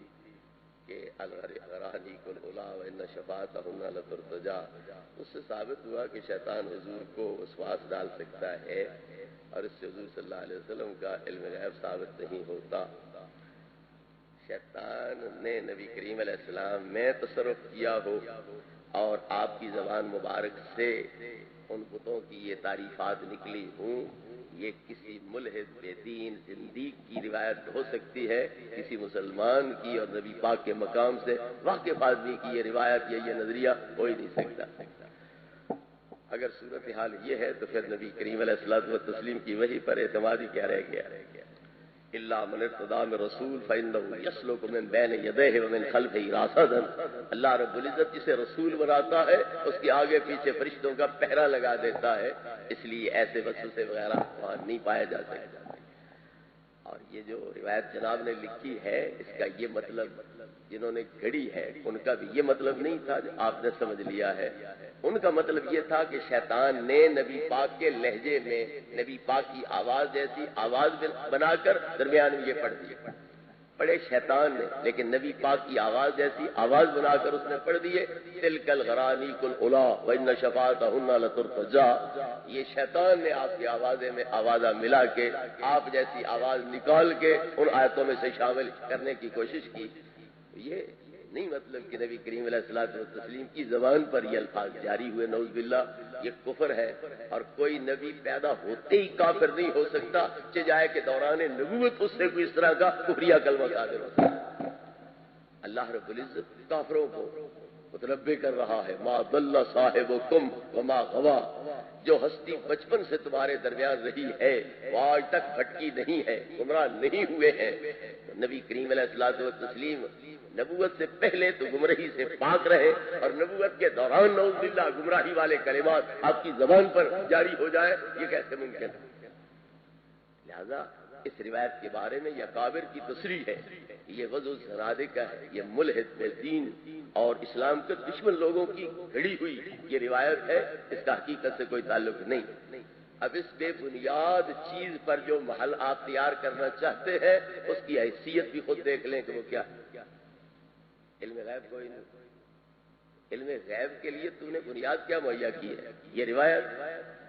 کہ اغرانی کلا وان شفاعتہن لترتجا۔ اس سے ثابت ہوا کہ شیطان حضور کو وسواس ڈال سکتا ہے، اور اس سے حضور صلی اللہ علیہ وسلم کا علم غیب ثابت نہیں ہوتا۔ شیطان نے نبی کریم علیہ السلام میں تصرف کیا ہو اور آپ کی زبان مبارک سے ان بتوں کی یہ تعریفات نکلی ہوں، یہ کسی ملحد بے دین زندیق کی روایت ہو سکتی ہے، کسی مسلمان کی اور نبی پاک کے مقام سے واقف آدمی کی یہ روایت یا یہ نظریہ ہو ہی نہیں سکتا۔ اگر صورتحال یہ ہے تو پھر نبی کریم علیہ الصلوۃ والتسلیم کی وحی پر اعتماد ہی کیا رہ گیا؟ الا من ارتضى من رسول فانه يسلك من بين يديه ومن خلفه رصدا۔ اللہ رب العزت جسے رسول بناتا ہے اس کے آگے پیچھے فرشتوں کا پہرا لگا دیتا ہے، اس لیے ایسے وسوسے وغیرہ وہاں نہیں پائے جا سکتے۔ اور یہ جو روایت جناب نے لکھی ہے، اس کا یہ مطلب جنہوں نے گھڑی ہے ان کا بھی یہ مطلب نہیں تھا جو آپ نے سمجھ لیا ہے۔ ان کا مطلب یہ تھا کہ شیطان نے نبی پاک کے لہجے میں نبی پاک کی آواز جیسی آواز بنا کر درمیان میں یہ پڑھ دیے، پڑھے شیطان نے، لیکن نبی پاک کی آواز جیسی آواز بنا کر اس نے پڑھ دیے تلک الغرانیق العلا وان شفاعتہن لترتجا۔ یہ شیطان نے آپ کی آوازیں میں آوازہ ملا کے آپ جیسی آواز نکال کے ان آیتوں میں سے شامل کرنے کی کوشش کی۔ یہ نہیں مطلب کہ نبی کریم علیہ الصلوۃ والتسلیم کی زبان پر یہ الفاظ جاری ہوئے، نعوذ باللہ، یہ کفر ہے، اور کوئی نبی پیدا ہوتے ہی کافر نہیں ہو سکتا، چاہے کہ دوران نبوت اس سے کوئی اس طرح کا کفریہ کلمہ صادر ہو سکتا۔ اللہ رب العزت کافروں کو متنبہ کر رہا ہے، ما ضل صاحبکم وما غوی، جو ہستی بچپن سے تمہارے درمیان رہی ہے وہ آج تک بھٹکی نہیں ہے، گمراہ نہیں ہوئے ہیں۔ نبی کریم علیہ الصلوۃ والتسلیم نبوت سے پہلے تو گمراہی سے پاک رہے، اور نبوت کے دوران نعوذ باللہ گمراہی والے کلمات آپ کی زبان پر جاری ہو جائے، یہ کیسے ممکن ہے؟ لہذا اس روایت کے بارے میں یہ اکابر کی تصریح ہے، یہ وضع زنادقہ ہے، یہ ملحد بے دین اور اسلام کے دشمن لوگوں کی گھڑی ہوئی یہ روایت ہے، اس کا حقیقت سے کوئی تعلق نہیں۔ اب اس بے بنیاد چیز پر جو محل آپ تیار کرنا چاہتے ہیں اس کی حیثیت بھی خود دیکھ لیں کہ وہ کیا ہے۔ علم غیب کوئی نہیں، علم غیب کے لیے تو نے بنیاد کیا مہیا کی ہے؟ یہ روایت،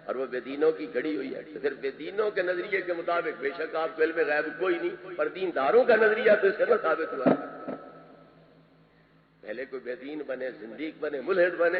اور وہ بے دینوں کی گھڑی ہوئی ہے۔ تو پھر بے دینوں کے نظریے کے مطابق بے شک آپ کو علم غیب کوئی نہیں، پر دینداروں کا نظریہ تو اس سے نہ ثابت ہوا۔ پہلے کوئی بے دین بنے، زندیق بنے، ملحد بنے،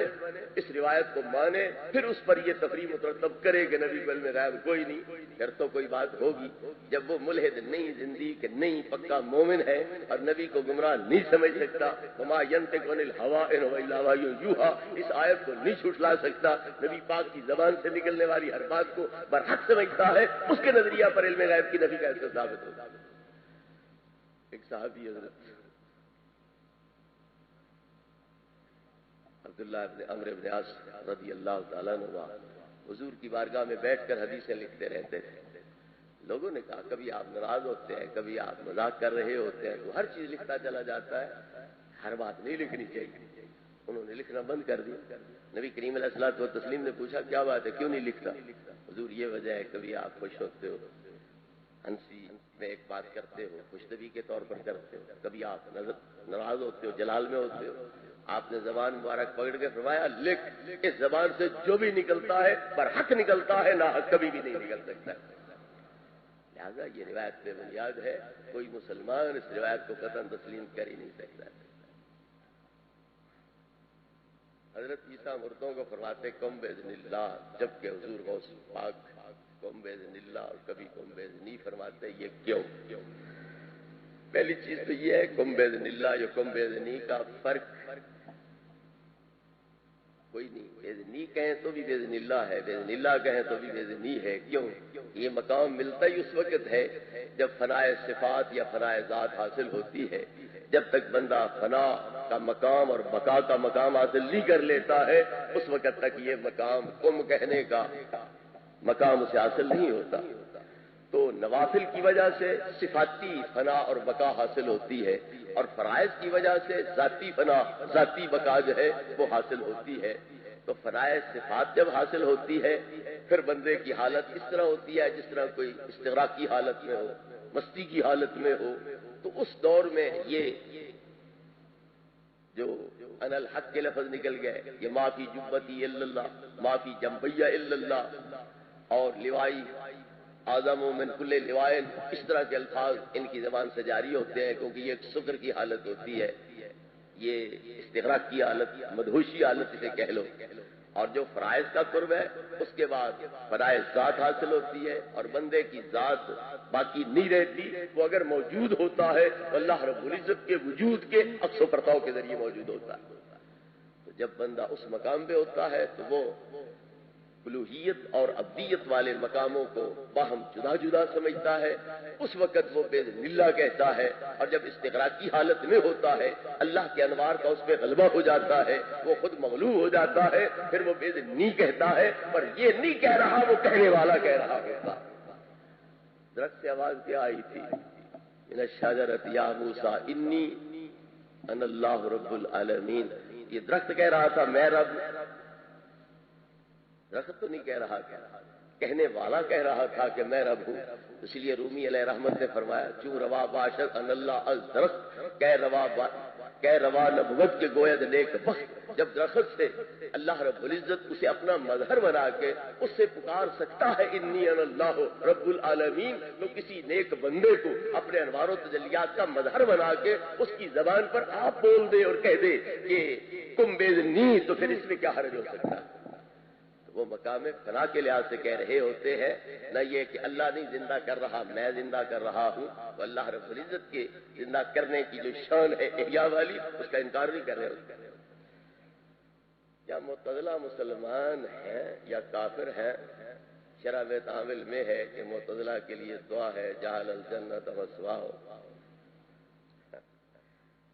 اس روایت کو مانے، پھر اس پر یہ تفریح مترتب کرے کہ نبی کو علم غیب کوئی نہیں، پھر تو کوئی بات ہوگی۔ جب وہ ملحد نہیں، زندیق نہیں، پکا مومن ہے اور نبی کو گمراہ نہیں سمجھ سکتا، وما ينطق عن الهوى ان هو الا وحی یوحی، اس آیت کو نہیں جھٹلا سکتا، نبی پاک کی زبان سے نکلنے والی ہر بات کو برحق سمجھتا ہے، اس کے نظریہ پر علم غیب کی نفی کیسے ثابت ہوگا؟ ایک صحابی حضرت عبداللہ ابن عمرو بن عاص رضی اللہ تعالیٰ عنہ حضور کی بارگاہ میں بیٹھ کر حدیثیں لکھتے رہتے تھے۔ لوگوں نے کہا کبھی آپ ناراض ہوتے ہیں، کبھی آپ مذاق کر رہے ہوتے ہیں، تو ہر چیز لکھتا چلا جاتا ہے، ہر بات نہیں لکھنی چاہیے۔ انہوں نے لکھنا بند کر دیا۔ نبی کریم علیہ الصلوۃ والتسلیم نے پوچھا کیا بات ہے، کیوں نہیں لکھتا؟ حضور یہ وجہ ہے کبھی آپ خوش ہوتے ہو، ہنسی میں ایک بات کرتے ہو، خوشنبی کے طور پر کرتے ہو، کبھی آپ ناراض ہوتے ہو، جلال میں ہوتے ہو، آپ نے زبان مبارک پکڑ کے فرمایا لکھ، اس زبان سے جو بھی نکلتا ہے پر حق نکلتا ہے، نہ حق کبھی بھی نہیں نکل سکتا۔ لہذا یہ روایت بے بنیاد ہے، کوئی مسلمان اس روایت کو قطعاً تسلیم کر ہی نہیں سکتا۔ حضرت عیسیٰ مردوں کو فرماتے کم باذن اللہ، جبکہ حضور غوث پاک کم باذن اللہ اور کبھی کم باذن نہیں فرماتے، یہ کیوں؟ پہلی چیز تو یہ ہے کم باذن اللہ یا کم باذنی کا فرق کوئی نہیں، باذنی کہیں تو بھی باذن اللہ ہے، باذن اللہ کہیں تو بھی باذنی ہے۔ کیوں؟ یہ مقام ملتا ہی اس وقت ہے جب فنائے صفات یا فنائے ذات حاصل ہوتی ہے۔ جب تک بندہ فنا کا مقام اور بقا کا مقام حاصل نہیں کر لیتا ہے، اس وقت تک یہ مقام کم کہنے کا مقام اسے حاصل نہیں ہوتا۔ تو نوافل کی وجہ سے صفاتی فنا اور بقا حاصل ہوتی ہے، اور فرائض کی وجہ سے ذاتی فنا، ذاتی بقا جو ہے وہ حاصل ہوتی ہے۔ تو فنائے صفات جب حاصل ہوتی ہے، پھر بندے کی حالت اس طرح ہوتی ہے جس طرح کوئی استغراق کی حالت میں ہو، مستی کی حالت میں ہو۔ تو اس دور میں یہ جو ان الحق کے لفظ نکل گئے، یہ ما فی جبتی الا اللہ، ما فی جنبیہ الا اللہ، اور لوائی اعظم من کل لوائن، اس طرح کے الفاظ ان کی زبان سے جاری ہوتے ہیں، کیونکہ یہ ایک شکر کی حالت ہوتی ہے، یہ استغراق کی حالت، مدہوشی حالت اسے کہہ لو۔ اور جو فرائض کا قرب ہے اس کے بعد فرائض ذات حاصل ہوتی ہے، اور بندے کی ذات باقی نہیں رہتی، وہ اگر موجود ہوتا ہے تو اللہ رب العزت کے وجود کے عکس و پرتاؤ کے ذریعے موجود ہوتا ہے۔ تو جب بندہ اس مقام پہ ہوتا ہے تو وہ الوہیت اور ابدیت والے مقاموں کو باہم جدا جدا سمجھتا ہے، اس وقت وہ باذن اللہ کہتا ہے۔ اور جب استغراق کی حالت میں ہوتا ہے، اللہ کے انوار کا اس پہ غلبہ ہو جاتا ہے، وہ خود مغلوب ہو جاتا ہے، پھر وہ باذن نہیں کہتا ہے، پر یہ نہیں کہہ رہا، وہ کہنے والا کہہ رہا ہوتا۔ درخت سے آواز کیا آئی تھی؟ من الشجرۃ یا موسیٰ انی انا اللہ رب العالمین۔ یہ درخت کہہ رہا تھا میں رب، درخت تو نہیں کہہ رہا تھا، کہنے والا کہہ رہا تھا کہ میں رب ہوں۔ اس لیے رومی علیہ رحمت نے فرمایا چوں روا باشد ان اللہ از درخت کہہ روا نبوت کے گوید نیک بخت۔ جب درخت سے اللہ رب العزت اسے اپنا مظہر بنا کے اس سے پکار سکتا ہے انی ان اللہ رب العالمین، تو کسی نیک بندے کو اپنے انوار و تجلیات کا مظہر بنا کے اس کی زبان پر آپ بول دے اور کہہ دے کہ تم باذنی، تو پھر اس میں کیا حرج ہو سکتا ہے؟ وہ مقام فنا کے لحاظ سے کہہ رہے ہوتے ہیں، نہ یہ کہ اللہ نہیں زندہ کر رہا میں زندہ کر رہا ہوں۔ تو اللہ رب العزت کے زندہ کرنے کی جو شان ہے احیاء والی، اس کا انکار نہیں کر رہے ہوتے۔ کیا معتزلہ مسلمان ہیں یا کافر ہیں؟ شرح میں تعامل میں ہے کہ معتزلہ کے لیے دعا ہے جعل الجنت مثواہ۔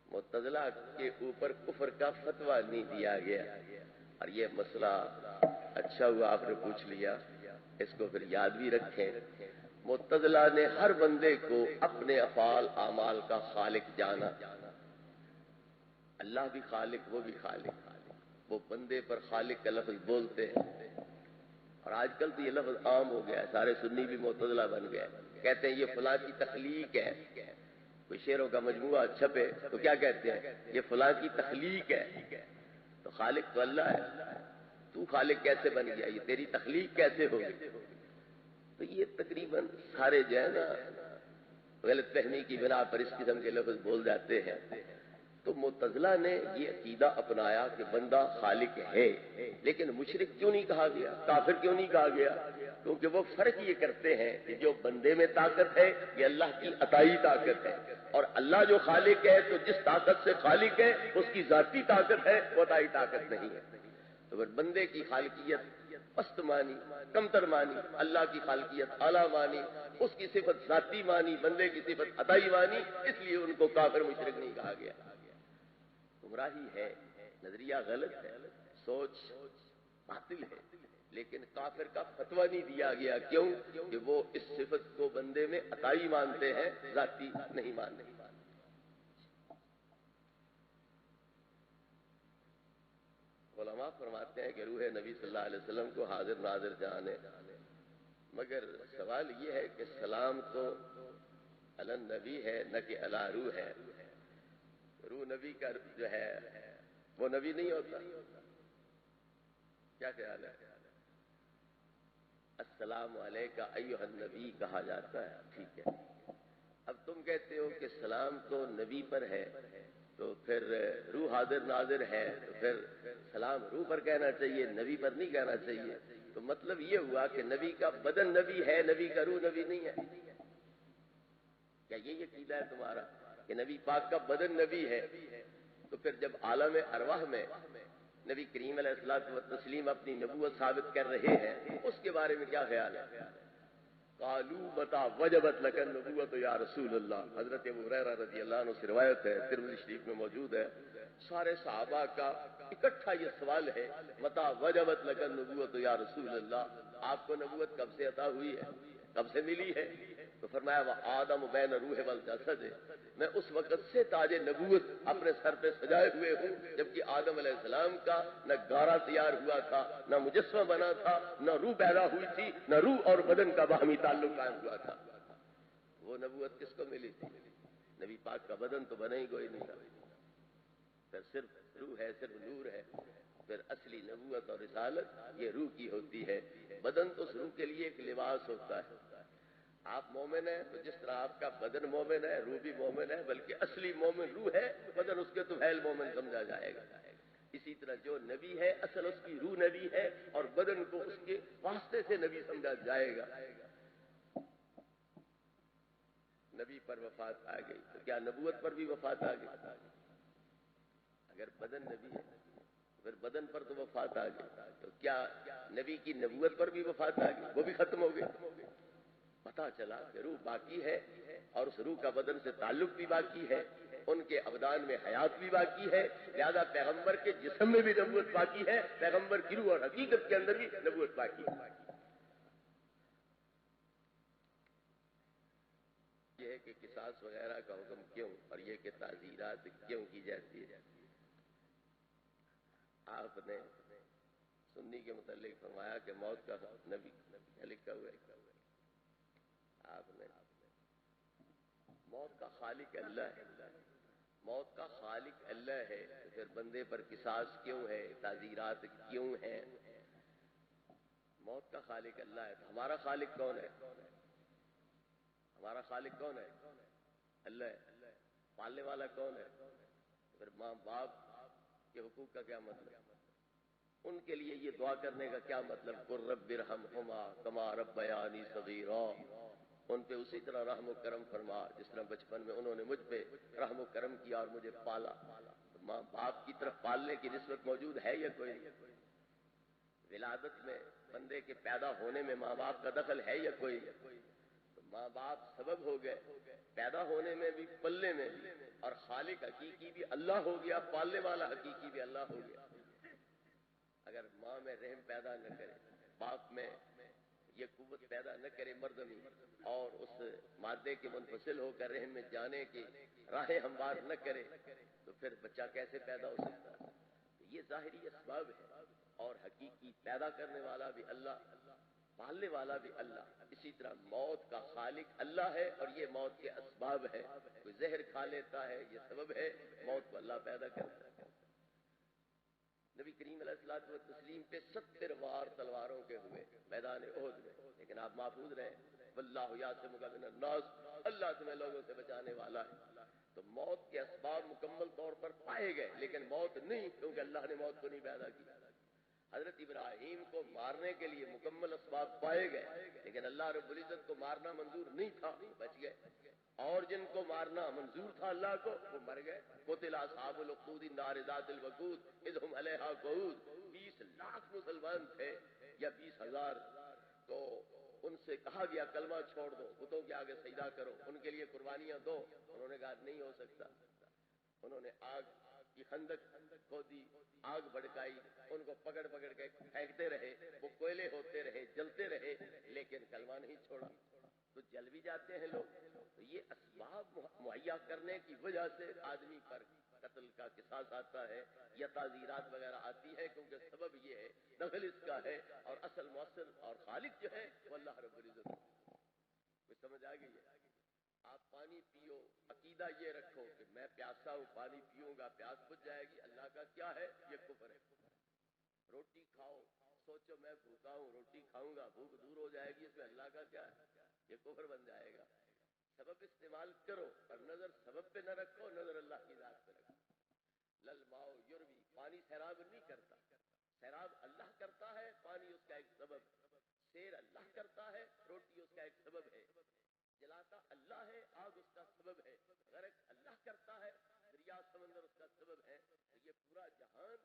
معتزلہ کے اوپر کفر کا فتویٰ نہیں دیا گیا، اور یہ مسئلہ اچھا ہوا آپ نے پوچھ لیا، اس کو پھر یاد بھی رکھیں۔ معتزلہ نے ہر بندے کو اپنے افعال اعمال کا خالق جانا، اللہ بھی خالق وہ بھی خالق، وہ بندے پر خالق کا لفظ بولتے ہیں، اور آج کل تو یہ لفظ عام ہو گیا ہے، سارے سنی بھی معتزلہ بن گئے، کہتے ہیں یہ فلاں کی تخلیق ہے۔ کوئی شعروں کا مجموعہ چھپے تو کیا کہتے ہیں؟ یہ فلاں کی تخلیق ہے۔ تو خالق تو اللہ ہے، تو خالق کیسے بن گیا؟ یہ تیری تخلیق کیسے ہوگی؟ تو یہ تقریباً سارے جو ہے نا غلط فہمی کی بنا پر اس قسم کے لفظ بول جاتے ہیں۔ تو معتزلہ نے یہ عقیدہ اپنایا کہ بندہ خالق ہے، لیکن مشرک کیوں نہیں کہا گیا، کافر کیوں نہیں کہا گیا؟ کیونکہ وہ فرق یہ کرتے ہیں کہ جو بندے میں طاقت ہے یہ اللہ کی عطائی طاقت ہے، اور اللہ جو خالق ہے تو جس طاقت سے خالق ہے اس کی ذاتی طاقت ہے، وہ عطائی طاقت نہیں ہے۔ تو پھر بندے کی خالقیت پست مانی، کمتر مانی، اللہ کی خالقیت اعلیٰ مانی، اس کی صفت ذاتی مانی، بندے کی صفت عطائی مانی، اس لیے ان کو کافر مشرک نہیں کہا گیا۔ گمراہی ہے، نظریہ غلط ہے، سوچ باطل ہے، لیکن کافر کا فتویٰ نہیں دیا گیا۔ کیوں؟ کہ وہ اس صفت کو بندے میں عطائی مانتے ہیں، ذاتی نہیں مانتے۔ فرماتے ہیں کہ روح نبی صلی اللہ علیہ وسلم کو حاضر ناظر جان ہے، مگر سوال یہ ہے کہ سلام تو علی نبی ہے نہ کہ علی روح ہے. روح نبی کا جو ہے وہ نبی نہیں ہوتا. کیا خیال ہے؟ السلام علیکہ ایھا النبی کہا جاتا ہے، ٹھیک ہے. اب تم کہتے ہو کہ سلام تو نبی پر ہے، تو پھر روح حاضر ناظر ہے، تو پھر سلام روح پر کہنا چاہیے، نبی پر نہیں کہنا چاہیے. تو مطلب یہ ہوا کہ نبی کا بدن نبی ہے، نبی کا روح نبی نہیں ہے. کیا یہ عقیدہ ہے تمہارا کہ نبی پاک کا بدن نبی ہے؟ تو پھر جب عالم ارواح میں نبی کریم علیہ الصلوۃ والتسلیم اپنی نبوت ثابت کر رہے ہیں، اس کے بارے میں کیا خیال ہے؟ قالوا متى وجبت لك النبوۃ یا رسول اللہ. حضرت ابو ہریرہ رضی اللہ عنہ سے روایت ہے، ترمذی شریف میں موجود ہے. سارے صحابہ کا اکٹھا یہ سوال ہے، متى وجبت لك النبوۃ یا رسول اللہ، آپ کو نبوت کب سے عطا ہوئی ہے، کب سے ملی ہے؟ تو فرمایا وہ آدم بین روح والجسد، میں اس وقت سے تاج نبوت اپنے سر پہ سجائے ہوئے ہوں جبکہ آدم علیہ السلام کا نہ گارا تیار ہوا تھا، نہ مجسمہ بنا تھا، نہ روح پیدا ہوئی تھی، نہ روح اور بدن کا باہمی تعلق قائم ہوا تھا. وہ نبوت کس کو ملی تھی؟ نبی پاک کا بدن تو بنا ہی کوئی نہیں تھا. پھر صرف روح ہے، صرف نور ہے. پھر اصلی نبوت اور رسالت یہ روح کی ہوتی ہے. بدن تو اس روح کے لیے ایک لباس ہوتا ہے. آپ مومن ہیں تو جس طرح آپ کا بدن مومن ہے، روح بھی مومن ہے، بلکہ اصلی مومن روح ہے، بدن اس کے تو ہے مومن سمجھا جائے گا. اسی طرح جو نبی ہے اصل اس کی روح نبی ہے اور بدن کو اس کے واسطے سے نبی سمجھا جائے گا. نبی پر وفات آ گئی تو کیا نبوت پر بھی وفات آ گئی؟ اگر بدن نبی ہے پھر بدن پر تو وفات آ گئی، تو کیا نبی کی نبوت پر بھی وفات آ گئی؟ وہ بھی ختم ہو گئی. پتا چلا کہ روح باقی ہے اور اس روح کا بدن سے تعلق بھی باقی ہے، ان کے ابدان میں حیات بھی باقی ہے، لہذا پیغمبر کے جسم میں بھی نبوت باقی ہے، پیغمبر کی روح اور حقیقت کے اندر بھی نبوت باقی ہے. یہ ہے کہ قصاص وغیرہ کا حکم کیوں، اور یہ کہ تعزیرات کیوں کی جاتی ہے. آپ نے سنی کے متعلق فرمایا کہ موت کا نبی لکھا ہوا ہے. آپ نے موت کا خالق اللہ ہے، موت کا خالق اللہ ہے، تو پھر بندے پر قصاص کیوں ہے، تعزیرات کیوں ہے؟ موت کا خالق اللہ ہے تو ہمارا خالق کون ہے؟ ہمارا خالق کون ہے؟ اللہ ہے. پالنے والا کون ہے؟ پھر ماں باپ کے حقوق کا کیا مطلب؟ ان کے لیے یہ دعا کرنے کا کیا مطلب؟ قل رب ارحمہما کما ربیانی صغیرا، ان پہ اسی طرح رحم و کرم فرما جس طرح بچپن میں انہوں نے مجھ پہ رحم و کرم کیا اور مجھے پالا. تو ماں باپ کی طرف پالنے کی نسبت موجود ہے یا کوئی نہیں؟ ولادت میں بندے کے پیدا ہونے میں ماں باپ کا دخل ہے یا کوئی؟ تو ماں باپ سبب ہو گئے پیدا ہونے میں بھی، پلنے میں بھی، اور خالق حقیقی بھی اللہ ہو گیا، پالنے والا حقیقی بھی اللہ ہو گیا. اگر ماں میں رحم پیدا نہ کرے، باپ میں یہ قوت پیدا نہ کرے مردمی، اور اس مادے کے منفصل ہو کر رحم میں جانے کی راہیں ہموار نہ کرے، تو پھر بچہ کیسے پیدا ہو سکتا ہے؟ یہ ظاہری اسباب ہے، اور حقیقی پیدا کرنے والا بھی اللہ، پالنے والا بھی اللہ. اسی طرح موت کا خالق اللہ ہے اور یہ موت کے اسباب ہے. کوئی زہر کھا لیتا ہے، یہ سبب ہے، موت کو اللہ پیدا کرتا ہے. نبی کریم علیہ الصلوۃ والتسلیم پہ 70 وار تلواروں کے ہوئے میدان احد میں، لیکن آپ محفوظ رہے. واللہ یعصمک من الناس، اللہ تمہیں لوگوں سے بچانے والا ہے. تو موت کے اسباب مکمل طور پر پائے گئے لیکن موت نہیں، کیونکہ اللہ نے موت کو نہیں پیدا کیا. حضرت ابراہیم کو مارنے کے لیے مکمل اسباب پائے گئے لیکن اللہ رب العزت کو مارنا منظور نہیں تھا، بچ گئے. اور جن کو مارنا منظور تھا اللہ کو، وہ مر گئے. قتل اصحاب الاخدود النار ذات الوقود اذ هم علیہا قعود. 20 لاکھ مسلمان تھے یا 20,000، تو ان سے کہا گیا کلمہ چھوڑ دو، بتوں کے آگے سجدہ کرو، ان کے لیے قربانیاں دو. انہوں نے کہا نہیں ہو سکتا. انہوں نے آگ کی خندق کھودی، آگ بھڑکائی، ان کو پکڑ پکڑ کے پھینکتے رہے، وہ کوئلے ہوتے رہے، جلتے رہے، لیکن کلمہ نہیں چھوڑا. تو جل بھی جاتے ہیں لوگ. تو یہ اسباب مہیا کرنے کی وجہ سے آدمی پر قتل کا قصاص آتا ہے یا تعزیرات وغیرہ آتی ہے، کیونکہ سبب یہ ہے، نفل اس کا ہے، اور اصل مؤثر اور خالق جو ہے وہ اللہ رب العزت ہے۔ کچھ سمجھ آ گئی ہے؟ آپ پانی پیو، عقیدہ یہ رکھو کہ میں پیاسا ہوں، پانی پیوں گا پیاس بجھ جائے گی، اللہ کا کیا ہے؟ یہ کفر ہے۔ روٹی کھاؤ، سوچو میں بھوکا ہوں، روٹی کھاؤں گا، بھوک دور ہو جائے گی، اس میں اللہ کا کیا ہے؟ یہ کفر بن جائے گا۔ سبب استعمال کرو اور نظر سبب پہ نہ رکھو، نظر اللہ کی ذات پہ رکھو۔ لل ماؤ یوروی، پانی سیراب نہیں کرتا، سیراب اللہ کرتا ہے، پانی اس کا ایک سبب، سیر اللہ کرتا ہے، روٹی اس کا ایک سبب ہے، جلاتا اللہ ہے، آگ اس کا سبب ہے، غرق اللہ کرتا ہے، دریا سمندر اس کا سبب ہے۔ تو یہ پورا جہان